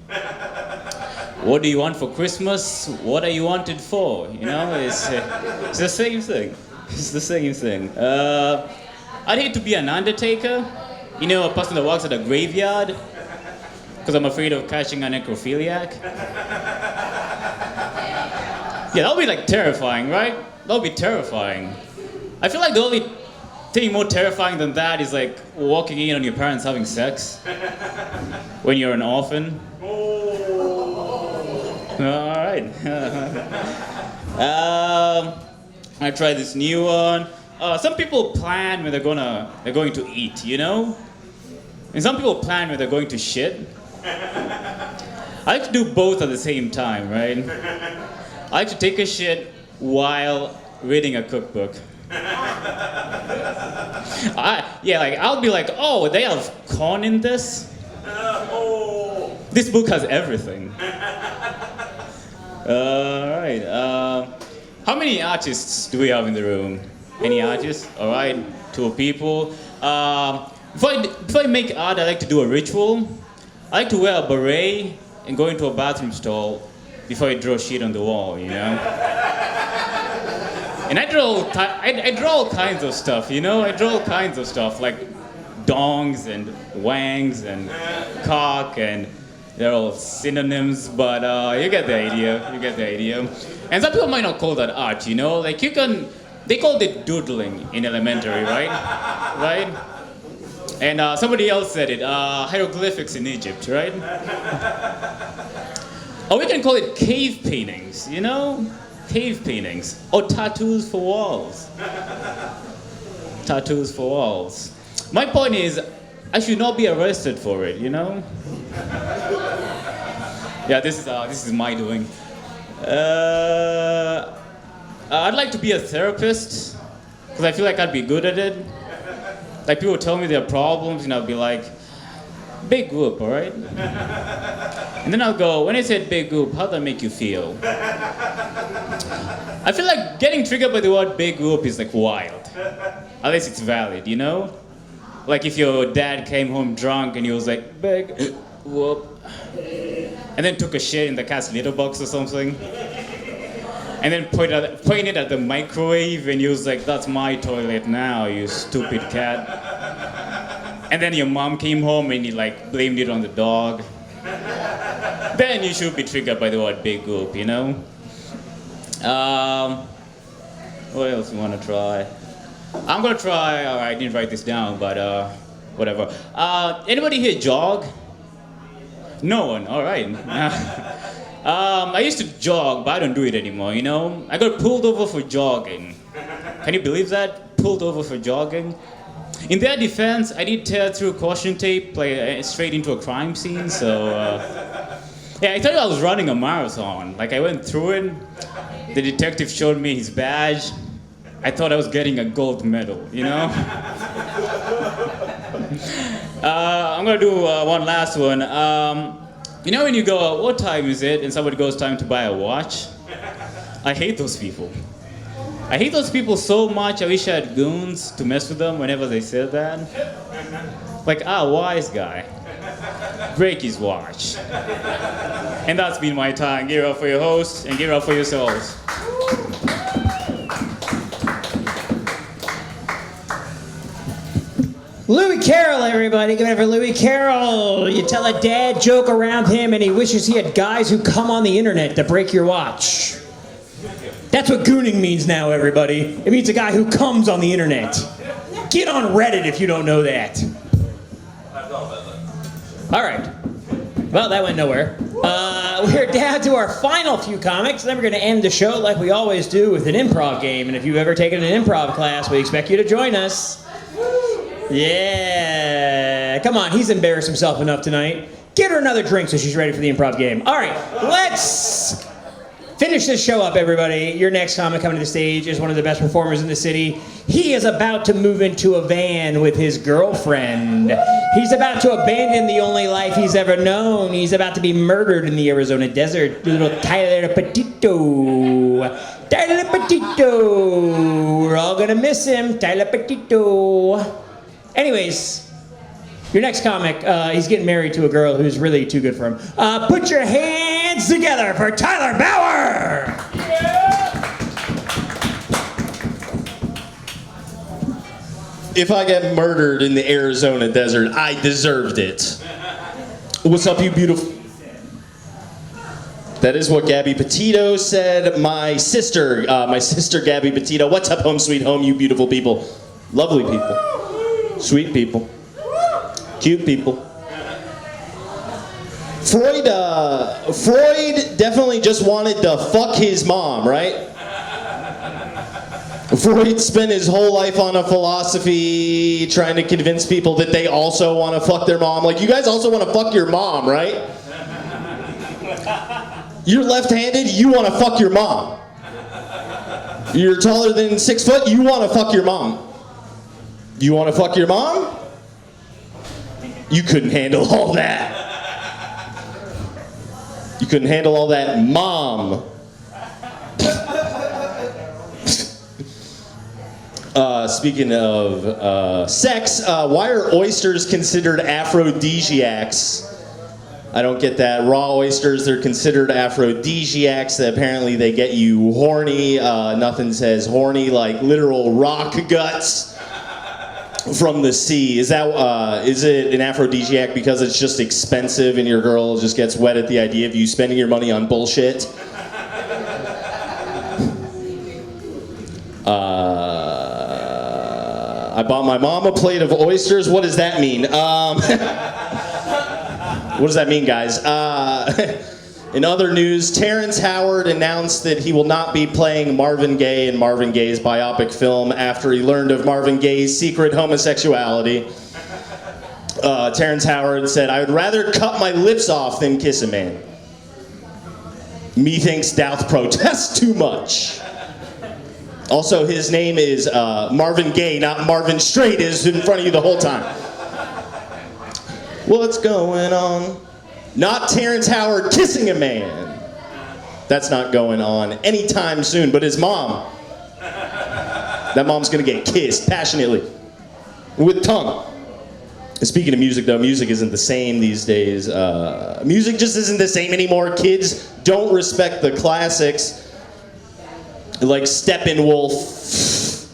[SPEAKER 17] What do you want for Christmas? What are you wanted for? You know, it's the same thing. It's the same thing. I'd hate to be an undertaker. You know, a person that works at a graveyard. Because I'm afraid of catching a necrophiliac. Yeah, that'll be like terrifying, right? That'll be terrifying. I feel like the only thing more terrifying than that is like walking in on your parents having sex when you're an orphan. All right. I tried this new one. Some people plan when they're going to eat, you know, and some people plan when they're going to shit. I like to do both at the same time, right? I like to take a shit while reading a cookbook. I'll be like, oh, they have corn in this? This book has everything. Alright, how many artists do we have in the room? Any artists? Alright, 2 people. Before I make art, I like to do a ritual. I like to wear a beret and go into a bathroom stall before I draw shit on the wall, you know? And I draw all kinds of stuff, you know? I draw all kinds of stuff, like dongs and wangs and cock, and they're all synonyms, but you get the idea, And some people might not call that art, you know? Like they called it doodling in elementary, right? Right? And somebody else said it, hieroglyphics in Egypt, right? Or we can call it cave paintings, you know? Cave paintings. Or tattoos for walls. Tattoos for walls. My point is, I should not be arrested for it, you know? Yeah, this is my doing. I'd like to be a therapist, because I feel like I'd be good at it. Like people tell me their problems, and I'll be like, big whoop, all right? And then I'll go, when I said big whoop, how'd that make you feel? I feel like getting triggered by the word big whoop is like wild. Unless it's valid, you know? Like if your dad came home drunk and he was like, big whoop. And then took a shit in the cat's litter box or something. And then pointed at the microwave and he was like, that's my toilet now, you stupid cat. And then your mom came home and he like blamed it on the dog. Then you should be triggered by the word big whoop, you know? What else you want to try? I'm gonna try, I didn't write this down, but whatever. Anybody here jog? No one, all right. I used to jog, but I don't do it anymore, you know? I got pulled over for jogging. Can you believe that? Pulled over for jogging? In their defense, I did tear through caution tape straight into a crime scene, so... Yeah, I thought I was running a marathon. Like, I went through it, the detective showed me his badge. I thought I was getting a gold medal, you know? I'm gonna do one last one. You know when you go, what time is it? And somebody goes, time to buy a watch? I hate those people. I hate those people so much, I wish I had goons to mess with them whenever they said that. Like, wise guy. Break his watch. And that's been my time. Give it up for your hosts and give it up for yourselves.
[SPEAKER 1] Louie Carroll, everybody. Give it up for Louie Carroll. You tell a dad joke around him and he wishes he had guys who come on the internet to break your watch. That's what gooning means now, everybody. It means a guy who comes on the internet. Get on Reddit if you don't know that. All right. Well, that went nowhere. We're down to our final few comics. Then we're going to end the show like we always do with an improv game. And if you've ever taken an improv class, we expect you to join us. Yeah. Come on, he's embarrassed himself enough tonight. Get her another drink so she's ready for the improv game. All right, let's Finish this show up, everybody. Your next comic coming to the stage is one of the best performers in the city. He is about to move into a van with his girlfriend. He's about to abandon the only life he's ever known. He's about to be murdered in the Arizona desert. Little Tyler Petito. Tyler Petito. We're all gonna miss him. Tyler Petito. Anyways, your next comic, he's getting married to a girl who's really too good for him. Put your hands together for Tyler Bauer!
[SPEAKER 18] If I get murdered in the Arizona desert, I deserved it. What's up, you beautiful? That is what Gabby Petito said. My sister Gabby Petito. What's up, home sweet home, you beautiful people. Lovely people. Sweet people. Cute people. Freud definitely just wanted to fuck his mom, right? Freud spent his whole life on a philosophy trying to convince people that they also want to fuck their mom. Like, you guys also want to fuck your mom, right? You're left-handed, you want to fuck your mom. You're taller than 6 foot, you want to fuck your mom. You want to fuck your mom? You couldn't handle all that. You couldn't handle all that, mom. Speaking of sex, why are oysters considered aphrodisiacs? I don't get that. Raw oysters, they're considered aphrodisiacs. Apparently they get you horny. Nothing says horny like literal rock guts from the sea. Is it an aphrodisiac because it's just expensive and your girl just gets wet at the idea of you spending your money on bullshit? I bought my mom a plate of oysters. What does that mean? What does that mean, guys? In other news, Terrence Howard announced that he will not be playing Marvin Gaye in Marvin Gaye's biopic film after he learned of Marvin Gaye's secret homosexuality. Terrence Howard said, "I would rather cut my lips off than kiss a man. Methinks doth protest too much." Also, his name is Marvin Gaye, not Marvin Straight, is in front of you the whole time. What's going on? Not Terrence Howard kissing a man. That's not going on anytime soon, but his mom. That mom's gonna get kissed passionately with tongue. And speaking of music, though, music isn't the same these days. Music just isn't the same anymore. Kids don't respect the classics like Steppenwolf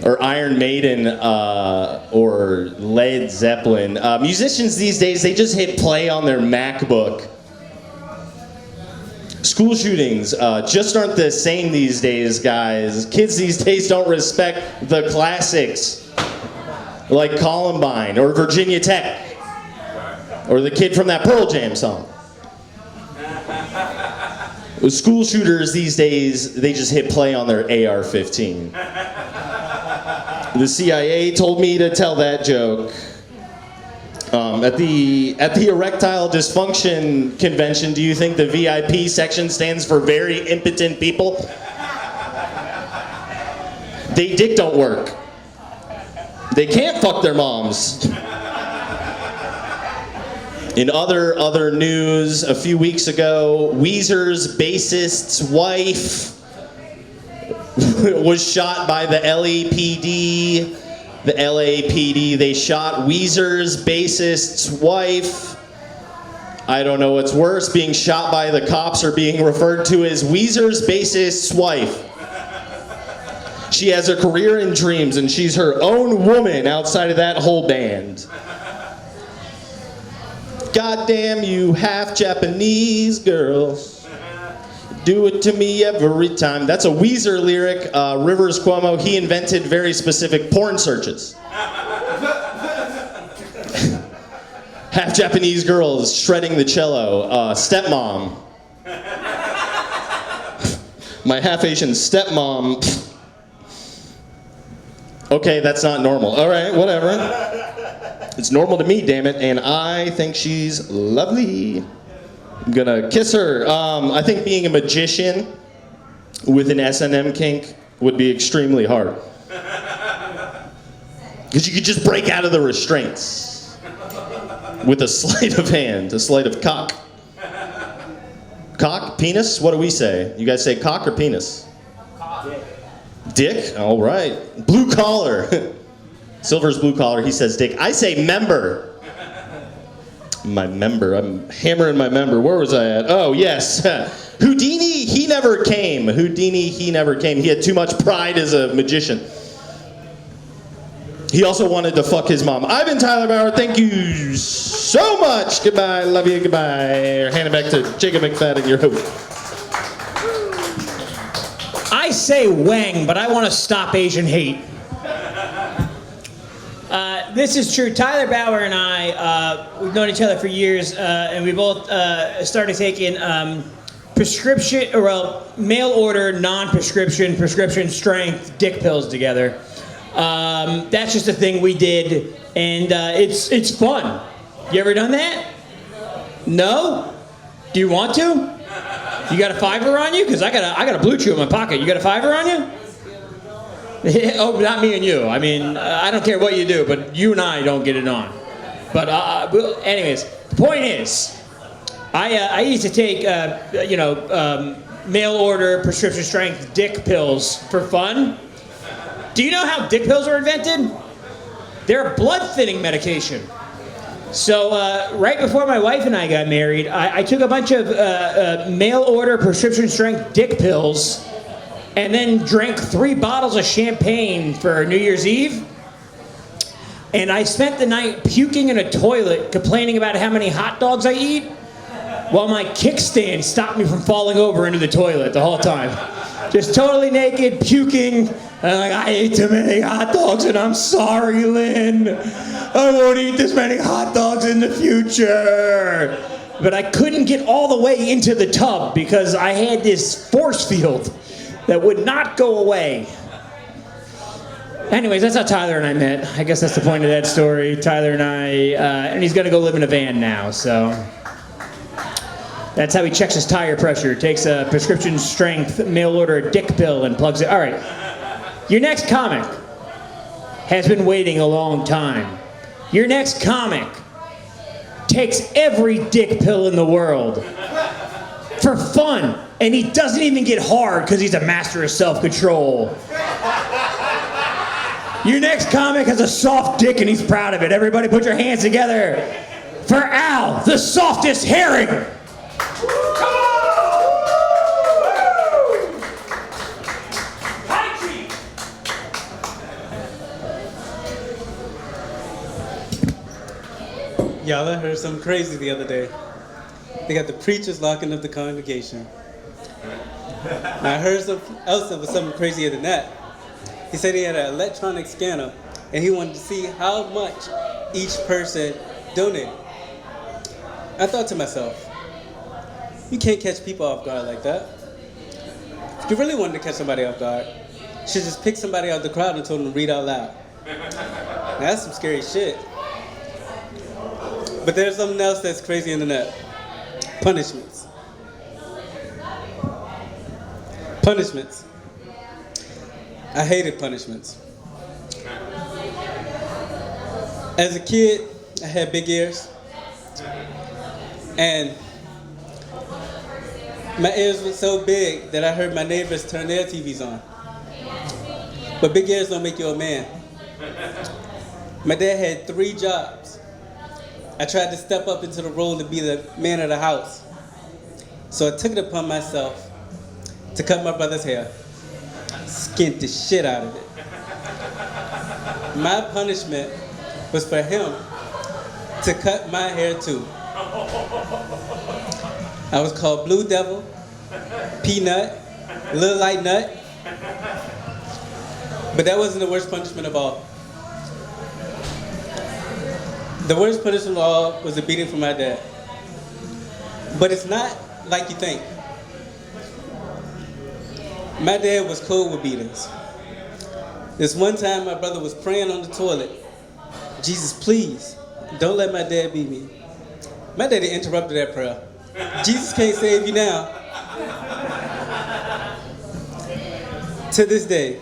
[SPEAKER 18] or Iron Maiden or Led Zeppelin. Musicians these days, they just hit play on their MacBook. School shootings just aren't the same these days, guys. Kids these days don't respect the classics like Columbine or Virginia Tech or the kid from that Pearl Jam song. School shooters these days, they just hit play on their AR-15. The CIA told me to tell that joke. At the erectile dysfunction convention, do you think the VIP section stands for very impotent people? They dick don't work. They can't fuck their moms. In other news, a few weeks ago, Weezer's bassist's wife was shot by the LAPD. The LAPD, they shot Weezer's bassist's wife. I don't know what's worse, being shot by the cops or being referred to as Weezer's bassist's wife. She has a career and dreams, and she's her own woman outside of that whole band. Goddamn you half Japanese girls. Do it to me every time. That's a Weezer lyric. Rivers Cuomo, he invented very specific porn searches. Half Japanese girls shredding the cello. Stepmom. My half Asian stepmom. Okay, that's not normal. All right, whatever. It's normal to me, damn it, and I think she's lovely. I'm gonna kiss her. I think being a magician with an S&M kink would be extremely hard. Because you could just break out of the restraints with a sleight of hand, a sleight of cock. Cock? Penis? What do we say? You guys say cock or penis? Cock. Dick? All right. Blue collar. Silver's blue collar. He says dick. I say member. My member. I'm hammering my member. Where was I at? Oh, yes. Houdini, he never came. Houdini, he never came. He had too much pride as a magician. He also wanted to fuck his mom. I've been Tyler Bauer. Thank you so much. Goodbye. Love you. Goodbye. Hand it back to Jacob McFadden, your host.
[SPEAKER 1] I say Wang, but I want to stop Asian hate. This is true. Tyler Bauer and I, we've known each other for years, and we both started taking prescription, or well, mail order, non-prescription, prescription strength dick pills together. That's just a thing we did, and it's fun. You ever done that? No? Do you want to? You got a $5 on you? Because I got a Blue Chew in my pocket. You got a $5 on you? Oh, not me and you. I mean, I don't care what you do, but you and I don't get it on. But anyways, the point is, I used to take mail order prescription strength dick pills for fun. Do you know how dick pills were invented? They're a blood thinning medication. So right before my wife and I got married, I took a bunch of mail order prescription strength dick pills and then drank 3 bottles of champagne for New Year's Eve. And I spent the night puking in a toilet, complaining about how many hot dogs I eat, while my kickstand stopped me from falling over into the toilet the whole time. Just totally naked, puking. And like, I ate too many hot dogs, and I'm sorry, Lynn. I won't eat this many hot dogs in the future. But I couldn't get all the way into the tub because I had this force field that would not go away. Anyways, that's how Tyler and I met. I guess that's the point of that story. Tyler and I, and he's gonna go live in a van now, so. That's how he checks his tire pressure. Takes a prescription strength mail order dick pill and plugs it. All right, your next comic has been waiting a long time. Your next comic takes every dick pill in the world for fun, and he doesn't even get hard because he's a master of self-control. Your next comic has a soft dick and he's proud of it. Everybody put your hands together for Al, the softest herring.
[SPEAKER 19] Y'all, I heard something crazy the other day. They got the preachers locking up the congregation. Now I heard something crazier than that. He said he had an electronic scanner and he wanted to see how much each person donated. I thought to myself, you can't catch people off guard like that. If you really wanted to catch somebody off guard, you should just pick somebody out of the crowd and told them to read out loud. Now that's some scary shit. But there's something else that's crazy in the net. Punishments. Punishments. I hated punishments. As a kid, I had big ears. And my ears were so big that I heard my neighbors turn their TVs on. But big ears don't make you a man. My dad had 3 jobs. I tried to step up into the role to be the man of the house. So I took it upon myself to cut my brother's hair. Skinned the shit out of it. My punishment was for him to cut my hair too. I was called Blue Devil, Peanut, Little Light Nut. But that wasn't the worst punishment of all. The worst punishment of all was a beating from my dad. But it's not like you think. My dad was cool with beatings. This one time my brother was praying on the toilet, Jesus, please, don't let my dad beat me. My daddy interrupted that prayer. Jesus can't save you now. To this day,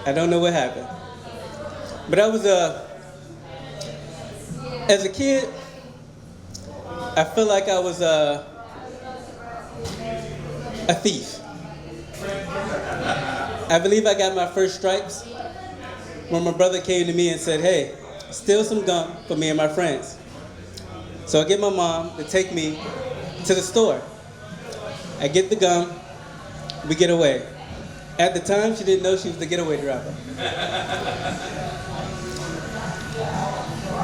[SPEAKER 19] I don't know what happened. But I was as a kid, I feel like I was a thief. I believe I got my first stripes when my brother came to me and said, hey, steal some gum for me and my friends. So I get my mom to take me to the store. I get the gum, we get away. At the time, she didn't know she was the getaway driver.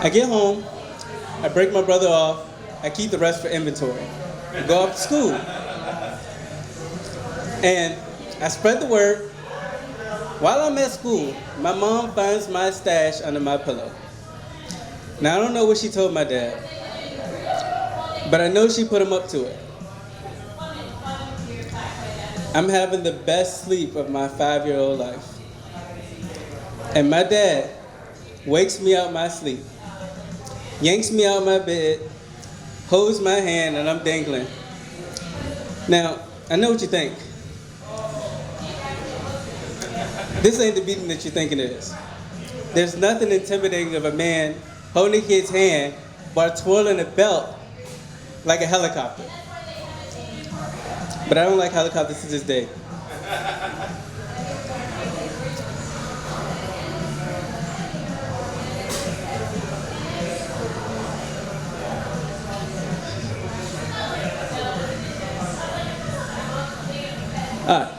[SPEAKER 19] I get home, I break my brother off, I keep the rest for inventory. I go off to school. And I spread the word. While I'm at school, my mom finds my stash under my pillow. Now, I don't know what she told my dad, but I know she put him up to it. I'm having the best sleep of my 5-year-old life. And my dad wakes me out my sleep, yanks me out my bed, holds my hand, and I'm dangling. Now, I know what you think. This ain't the beating that you're thinking it is. There's nothing intimidating of a man holding a kid's hand while twirling a belt like a helicopter. But I don't like helicopters to this day. Alright,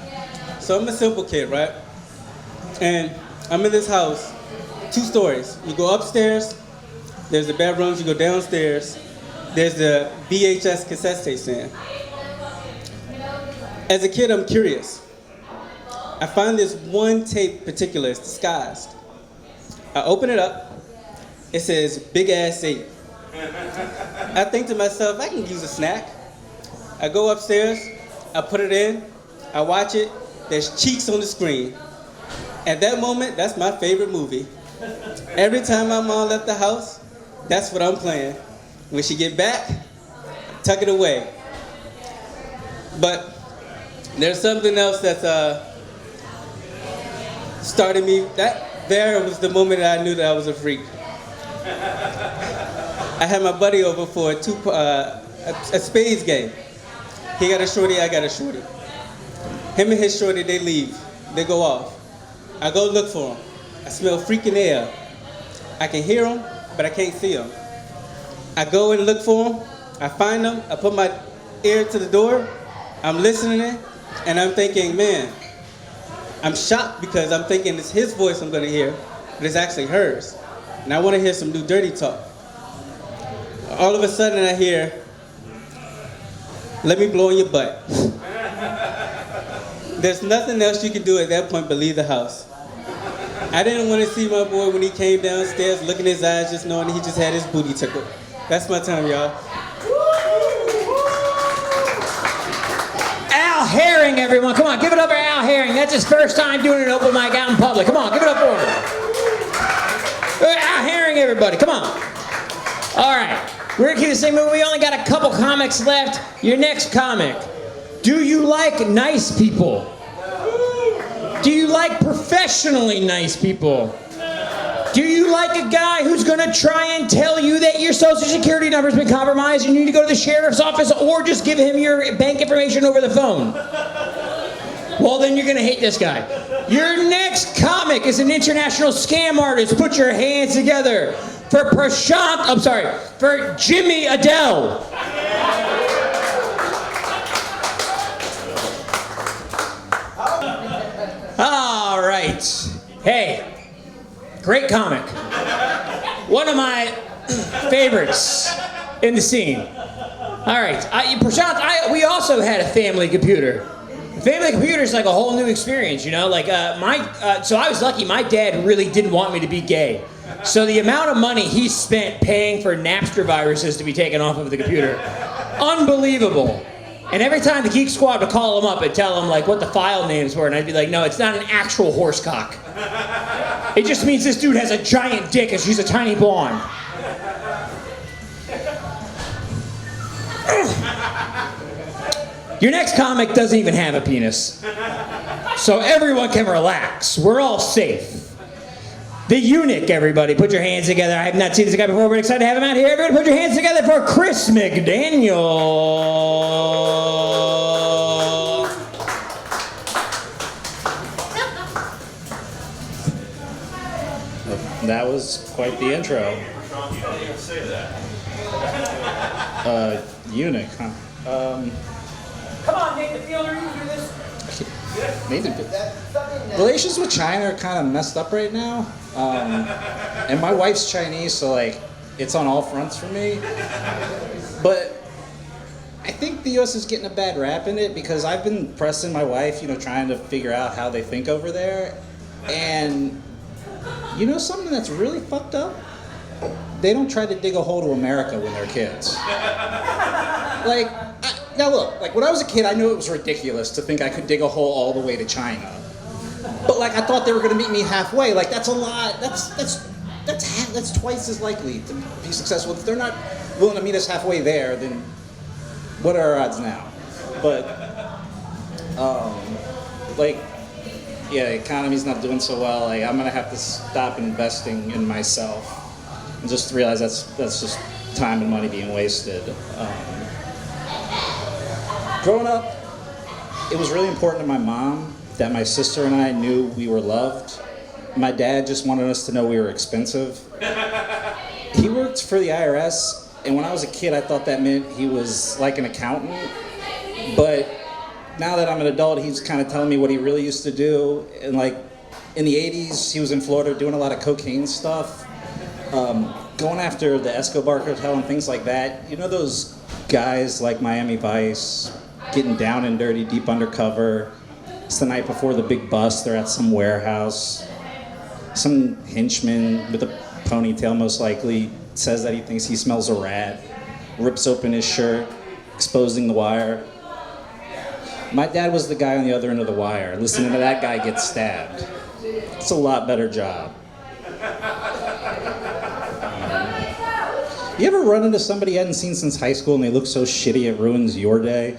[SPEAKER 19] so I'm a simple kid, right? And I'm in this house, 2 stories. You go upstairs, there's the bedrooms, you go downstairs, there's the VHS cassette tape stand. As a kid, I'm curious. I find this one tape particular, it's disguised. I open it up, it says Big Ass 8. I think to myself, I can use a snack. I go upstairs, I put it in, I watch it, there's cheeks on the screen. At that moment, that's my favorite movie. Every time my mom left the house, that's what I'm playing. When she get back, tuck it away. But there's something else that's started me. That there was the moment that I knew that I was a freak. I had my buddy over for a spades game. He got a shorty, I got a shorty. Him and his shorty, they leave. They go off. I go look for him. I smell freaking air. I can hear him, but I can't see him. I go and look for him. I find him. I put my ear to the door. I'm listening, and I'm thinking, man, I'm shocked because I'm thinking it's his voice I'm going to hear, but it's actually hers. And I want to hear some new dirty talk. All of a sudden, I hear, let me blow in your butt. There's nothing else you can do at that point but leave the house. I didn't want to see my boy when he came downstairs, look in his eyes, just knowing he just had his booty tickled. That's my time, y'all.
[SPEAKER 1] Al Herring, everyone. Come on, give it up for Al Herring. That's his first time doing an open mic out in public. Come on, give it up for him. Al Herring, everybody. Come on. All right. We're going to keep the same movie. We only got a couple comics left. Your next comic. Do you like nice people? Do you like professionally nice people? Do you like a guy who's gonna try and tell you that your social security number's been compromised and you need to go to the sheriff's office or just give him your bank information over the phone? Well, then you're gonna hate this guy. Your next comic is an international scam artist. Put your hands together for for Jimmy Adele. All right. Hey, great comic. One of my favorites in the scene. All right. Prashant, we also had a family computer. Family computer is like a whole new experience, you know? Like, so I was lucky. My dad really didn't want me to be gay. So the amount of money he spent paying for Napster viruses to be taken off of the computer, unbelievable. And every time the Geek Squad would call him up and tell him like what the file names were, and I'd be like, no, it's not an actual horsecock. It just means this dude has a giant dick and she's a tiny blonde. Your next comic doesn't even have a penis. So everyone can relax. We're all safe. The eunuch, everybody. Put your hands together. I have not seen this guy before. We're excited to have him out here. Everybody put your hands together for Chris McDaniel. That was quite the intro.
[SPEAKER 15] You don't even say that.
[SPEAKER 1] Eunuch, huh?
[SPEAKER 2] Come on, Nick the Fielder, you can do this.
[SPEAKER 1] Nathan, relations with China are kind of messed up right now. And my wife's Chinese, so like, it's on all fronts for me. But I think the U.S. is getting a bad rap in it because I've been pressing my wife, trying to figure out how they think over there. And something that's really fucked up? They don't try to dig a hole to America when they're kids. Now look, when I was a kid, I knew it was ridiculous to think I could dig a hole all the way to China. But I thought they were gonna meet me halfway. That's a lot. That's twice as likely to be successful. If they're not willing to meet us halfway there, then what are our odds now? But yeah, the economy's not doing so well. I'm gonna have to stop investing in myself and just realize that's just time and money being wasted. Growing up, it was really important to my mom that my sister and I knew we were loved. My dad just wanted us to know we were expensive. He worked for the IRS, and when I was a kid, I thought that meant he was like an accountant. But now that I'm an adult, he's kind of telling me what he really used to do. And in the 80s, he was in Florida doing a lot of cocaine stuff, going after the Escobar cartel and things like that. Those guys like Miami Vice, getting down and dirty, deep undercover. It's the night before the big bust. They're at some warehouse. Some henchman with a ponytail, most likely, says that he thinks he smells a rat, rips open his shirt, exposing the wire. My dad was the guy on the other end of the wire, listening to that guy get stabbed. It's a lot better job. You ever run into somebody you hadn't seen since high school and they look so shitty it ruins your day?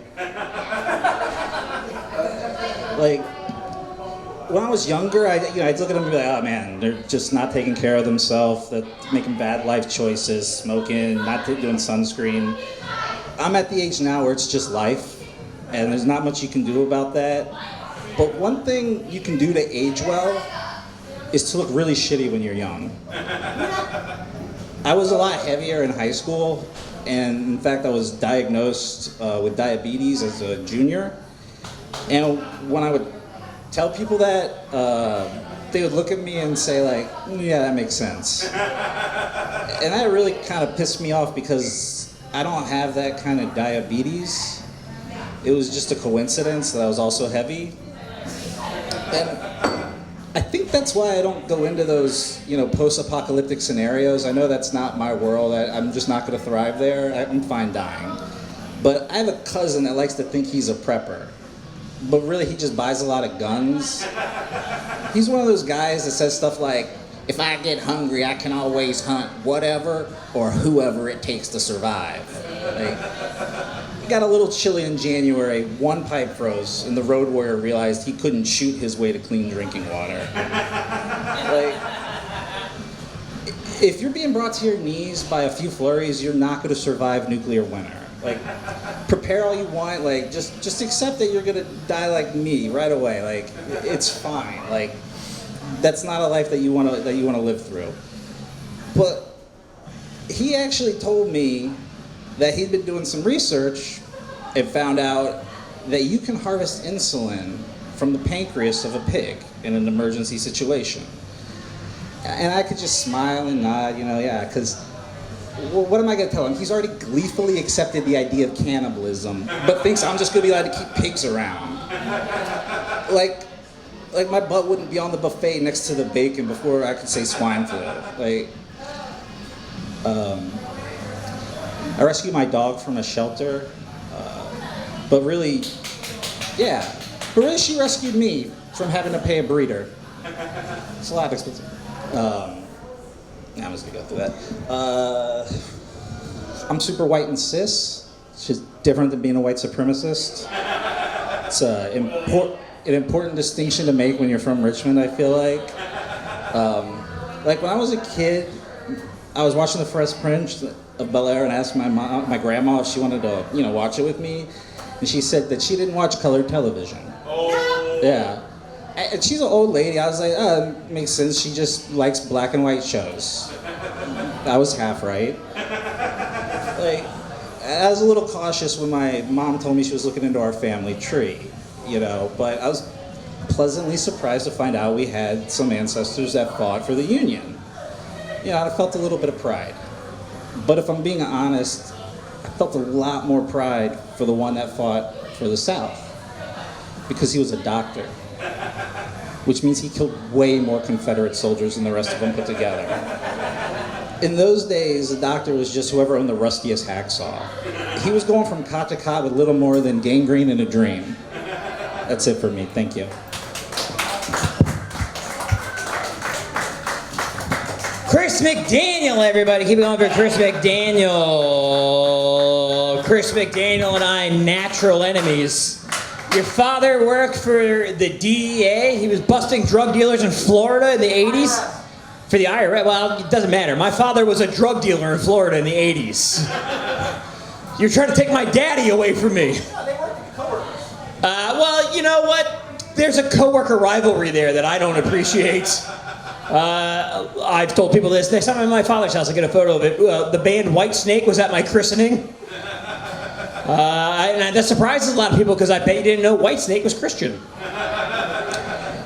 [SPEAKER 1] When I was younger, I'd look at them and be like, oh man, they're just not taking care of themselves, they're making bad life choices, smoking, not doing sunscreen. I'm at the age now where it's just life, and there's not much you can do about that. But one thing you can do to age well is to look really shitty when you're young. I was a lot heavier in high school, and in fact I was diagnosed with diabetes as a junior. And when I would tell people that, they would look at me and say yeah, that makes sense. And that really kind of pissed me off because I don't have that kind of diabetes. It was just a coincidence that I was also heavy. And I think that's why I don't go into those, post-apocalyptic scenarios. I know that's not my world. I'm just not going to thrive there. I'm fine dying. But I have a cousin that likes to think he's a prepper. But really, he just buys a lot of guns. He's one of those guys that says stuff like, if I get hungry, I can always hunt whatever or whoever it takes to survive. He got a little chilly in January. One pipe froze, and the road warrior realized he couldn't shoot his way to clean drinking water. If you're being brought to your knees by a few flurries, you're not going to survive nuclear winter. Prepare all you want. Just accept that you're going to die like me right away. It's fine. That's not a life that you want to live through. But he actually told me that he'd been doing some research and found out that you can harvest insulin from the pancreas of a pig in an emergency situation. And I could just smile and nod, yeah, because what am I going to tell him? He's already gleefully accepted the idea of cannibalism, but thinks I'm just going to be allowed to keep pigs around. My butt wouldn't be on the buffet next to the bacon before I could say swine flu. I rescued my dog from a shelter, but really she rescued me from having to pay a breeder. It's a lot expensive. I'm just gonna go through that. I'm super white and cis, which is different than being a white supremacist.
[SPEAKER 20] It's an important distinction to make when you're from Richmond, I feel like. Like when I was a kid, I was watching The Fresh Prince of Bel-Air and asked my grandma if she wanted to, watch it with me. And she said that she didn't watch colored television. Oh. Yeah. And she's an old lady. I was like, makes sense. She just likes black and white shows. I was half right. Like, I was a little cautious when my mom told me she was looking into our family tree, but I was pleasantly surprised to find out we had some ancestors that fought for the Union. I felt a little bit of pride. But if I'm being honest, I felt a lot more pride for the one that fought for the South, because he was a doctor, which means he killed way more Confederate soldiers than the rest of them put together. In those days, a doctor was just whoever owned the rustiest hacksaw. He was going from cot to cot with little more than gangrene in a dream. That's it for me. Thank you.
[SPEAKER 1] Chris McDaniel, everybody. Keep it going for Chris McDaniel. Chris McDaniel and I, natural enemies. Your father worked for the DEA. He was busting drug dealers in Florida in the 80s. For the IRS, well, it doesn't matter. My father was a drug dealer in Florida in the 80s. You're trying to take my daddy away from me. Well, you know what? There's a coworker rivalry there that I don't appreciate. I've told people this. Next time I'm at my father's house, I get a photo of it. The band Whitesnake was at my christening. And that surprises a lot of people because I bet you didn't know Whitesnake was Christian.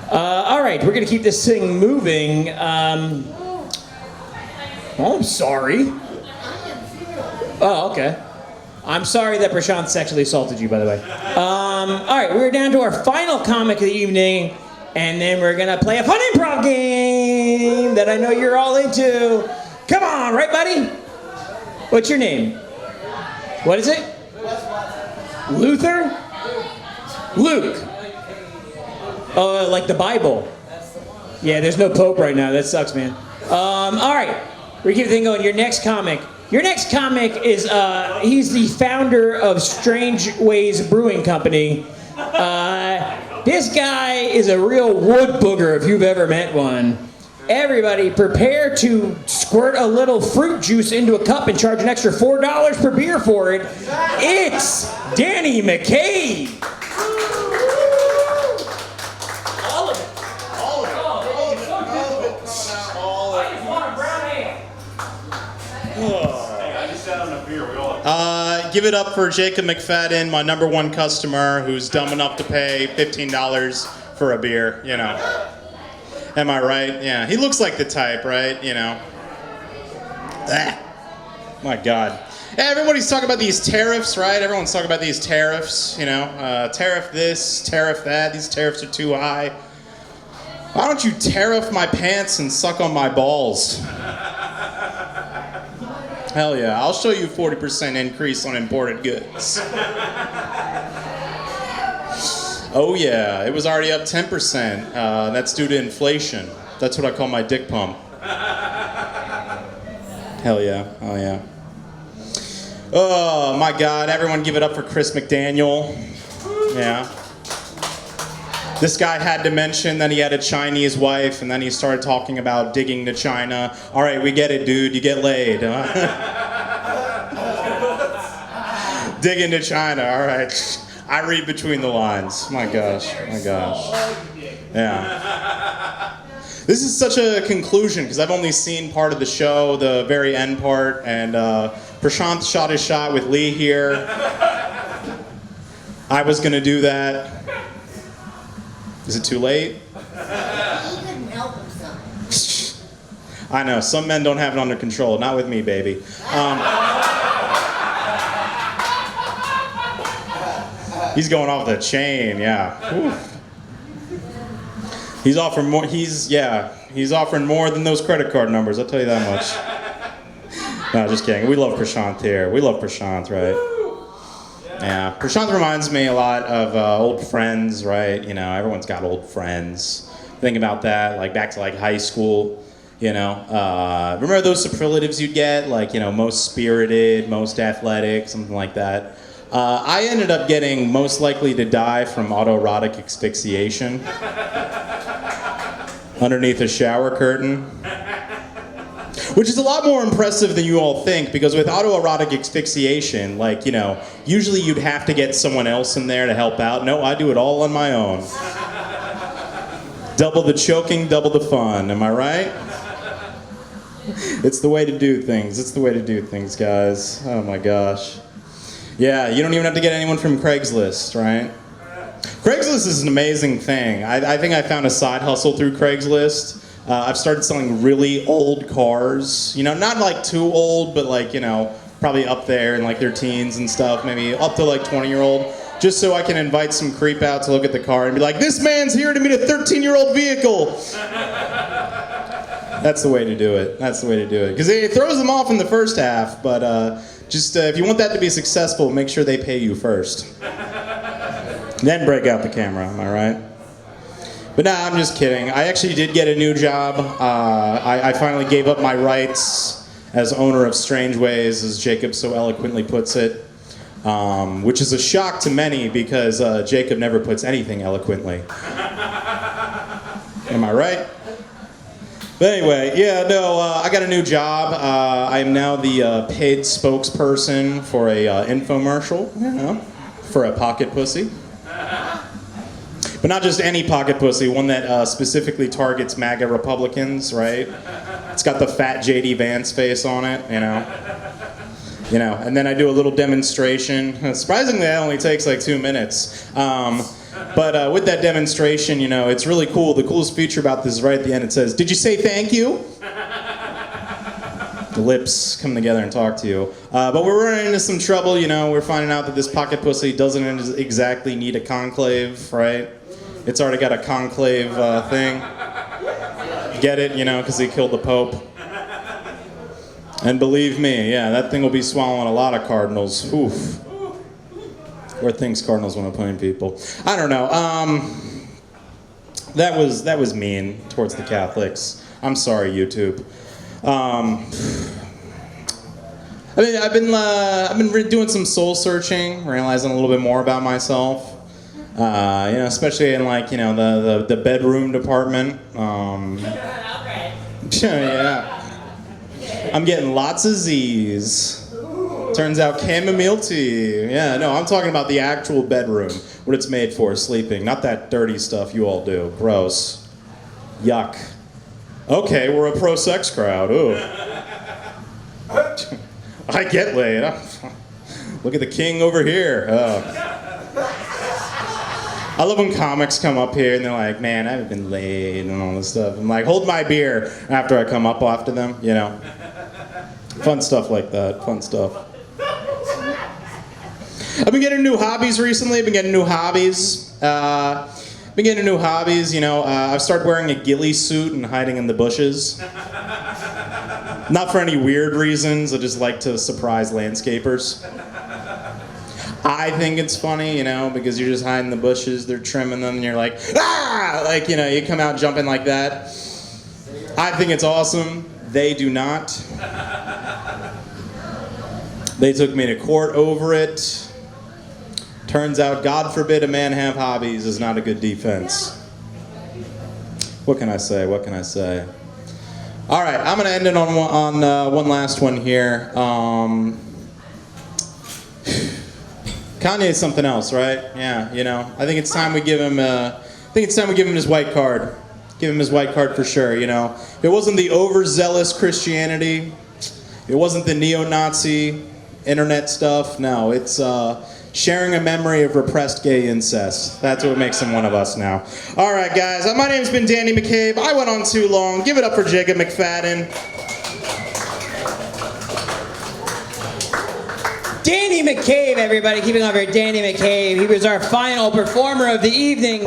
[SPEAKER 1] All right, we're going to keep this thing moving. I'm sorry. Oh, okay. I'm sorry that Prashant sexually assaulted you, by the way. All right, we're down to our final comic of the evening, and then we're going to play a fun improv game that I know you're all into. Come on, right, buddy? What's your name? What is it? Luther? Luke. Oh, like the Bible. Yeah, there's no Pope right now. That sucks, man. All right, we keep the thing going. Your next comic is, he's the founder of Strange Ways Brewing Company. This guy is a real wood booger if you've ever met one. Everybody prepare to squirt a little fruit juice into a cup and charge an extra $4 per beer for it. It's Danny McCabe.
[SPEAKER 21] Give it up for Jacob McFadden, my #1 customer, who's dumb enough to pay $15 for a beer, Am I right? Yeah, he looks like the type, right? My God. Everybody's talking about these tariffs, right? Everyone's talking about these tariffs, tariff this, tariff that. These tariffs are too high. Why don't you tariff my pants and suck on my balls? Hell yeah, I'll show you 40% increase on imported goods. Oh yeah, it was already up 10%. That's due to inflation. That's what I call my dick pump. Hell yeah, oh yeah. Oh my God, everyone give it up for Chris McDaniel. Yeah. This guy had to mention that he had a Chinese wife, and then he started talking about digging to China. All right, we get it, dude. You get laid. Huh? Digging to China. All right. I read between the lines. My gosh. My gosh. Yeah. This is such a conclusion because I've only seen part of the show, the very end part, and Prashant shot his shot with Leigh here. I was gonna do that. Is it too late?
[SPEAKER 4] He couldn't help himself.
[SPEAKER 21] I know, some men don't have it under control. Not with me, baby. He's going off the chain, yeah. Whew. He's offering more. He's offering more than those credit card numbers. I'll tell you that much. No, just kidding. We love Prashant here. We love Prashant, right? Yeah, Prashant reminds me a lot of old friends, right? Everyone's got old friends. Think about that, like back to like high school, Remember those superlatives you'd get, like, most spirited, most athletic, something like that. I ended up getting most likely to die from autoerotic asphyxiation underneath a shower curtain. Which is a lot more impressive than you all think, because with autoerotic asphyxiation, like, you know, usually you'd have to get someone else in there to help out. No, I do it all on my own. Double the choking, double the fun, am I right? It's the way to do things. It's the way to do things, guys. Oh my gosh. Yeah, you don't even have to get anyone from Craigslist, right? Craigslist is an amazing thing. I think I found a side hustle through Craigslist. I've started selling really old cars. You know, not like too old, but like, you know, probably up there in like their teens and stuff, maybe up to like 20-year-old. Just so I can invite some creep out to look at the car and be like, this man's here to meet a 13-year-old vehicle. That's the way to do it. That's the way to do it. Because it throws them off in the first half, but if you want that to be successful, make sure they pay you first. Then break out the camera, am I right? But nah, I'm just kidding. I actually did get a new job. I finally gave up my rights as owner of Strange Ways, as Jacob so eloquently puts it. Which is a shock to many because Jacob never puts anything eloquently. Am I right? But anyway, yeah, no, I got a new job. I am now the paid spokesperson for a infomercial, you know, for a pocket pussy. But not just any pocket pussy, one that specifically targets MAGA Republicans, right? It's got the fat J.D. Vance face on it, you know. You know, and then I do a little demonstration. Surprisingly, that only takes like 2 minutes. But with that demonstration, you know, it's really cool. The coolest feature about this is right at the end. It says, "Did you say thank you?" The lips come together and talk to you. But we're running into some trouble, you know. We're finding out that this pocket pussy doesn't exactly need a conclave, right? It's already got a conclave thing. Get it? You know, because he killed the Pope. And believe me, yeah, that thing will be swallowing a lot of cardinals. Oof. Or things cardinals want to put in people. I don't know. That was mean towards the Catholics. I'm sorry, YouTube. I mean, I've been doing some soul searching, realizing a little bit more about myself. You know, especially in like, you know, the bedroom department. Yeah. I'm getting lots of Z's. Turns out chamomile tea. Yeah, no, I'm talking about the actual bedroom, what it's made for, sleeping. Not that dirty stuff you all do. Gross. Yuck. Okay, we're a pro-sex crowd. Ooh. I get laid. Look at the king over here. I love when comics come up here and they're like, man, I haven't been laid and all this stuff. I'm like, hold my beer after I come up after them, you know. Fun stuff like that, fun stuff. I've been getting new hobbies recently. You know. I've started wearing a ghillie suit and hiding in the bushes. Not for any weird reasons, I just like to surprise landscapers. I think it's funny, you know, because you're just hiding in the bushes, they're trimming them, and you're like, ah! Like, you know, you come out jumping like that. I think it's awesome. They do not. They took me to court over it. Turns out, God forbid a man have hobbies is not a good defense. What can I say? What can I say? All right, I'm going to end it on one last one here. Kanye's something else, right? Yeah, you know. I think it's time we give him. His white card. Give him his white card for sure. You know, it wasn't the overzealous Christianity. It wasn't the neo-Nazi internet stuff. No, it's sharing a memory of repressed gay incest. That's what makes him one of us now. All right, guys. My name's been Danny McCabe. I went on too long. Give it up for Jacob McFadden.
[SPEAKER 1] Danny McCabe, everybody. Keeping on for Danny McCabe. He was our final performer of the evening.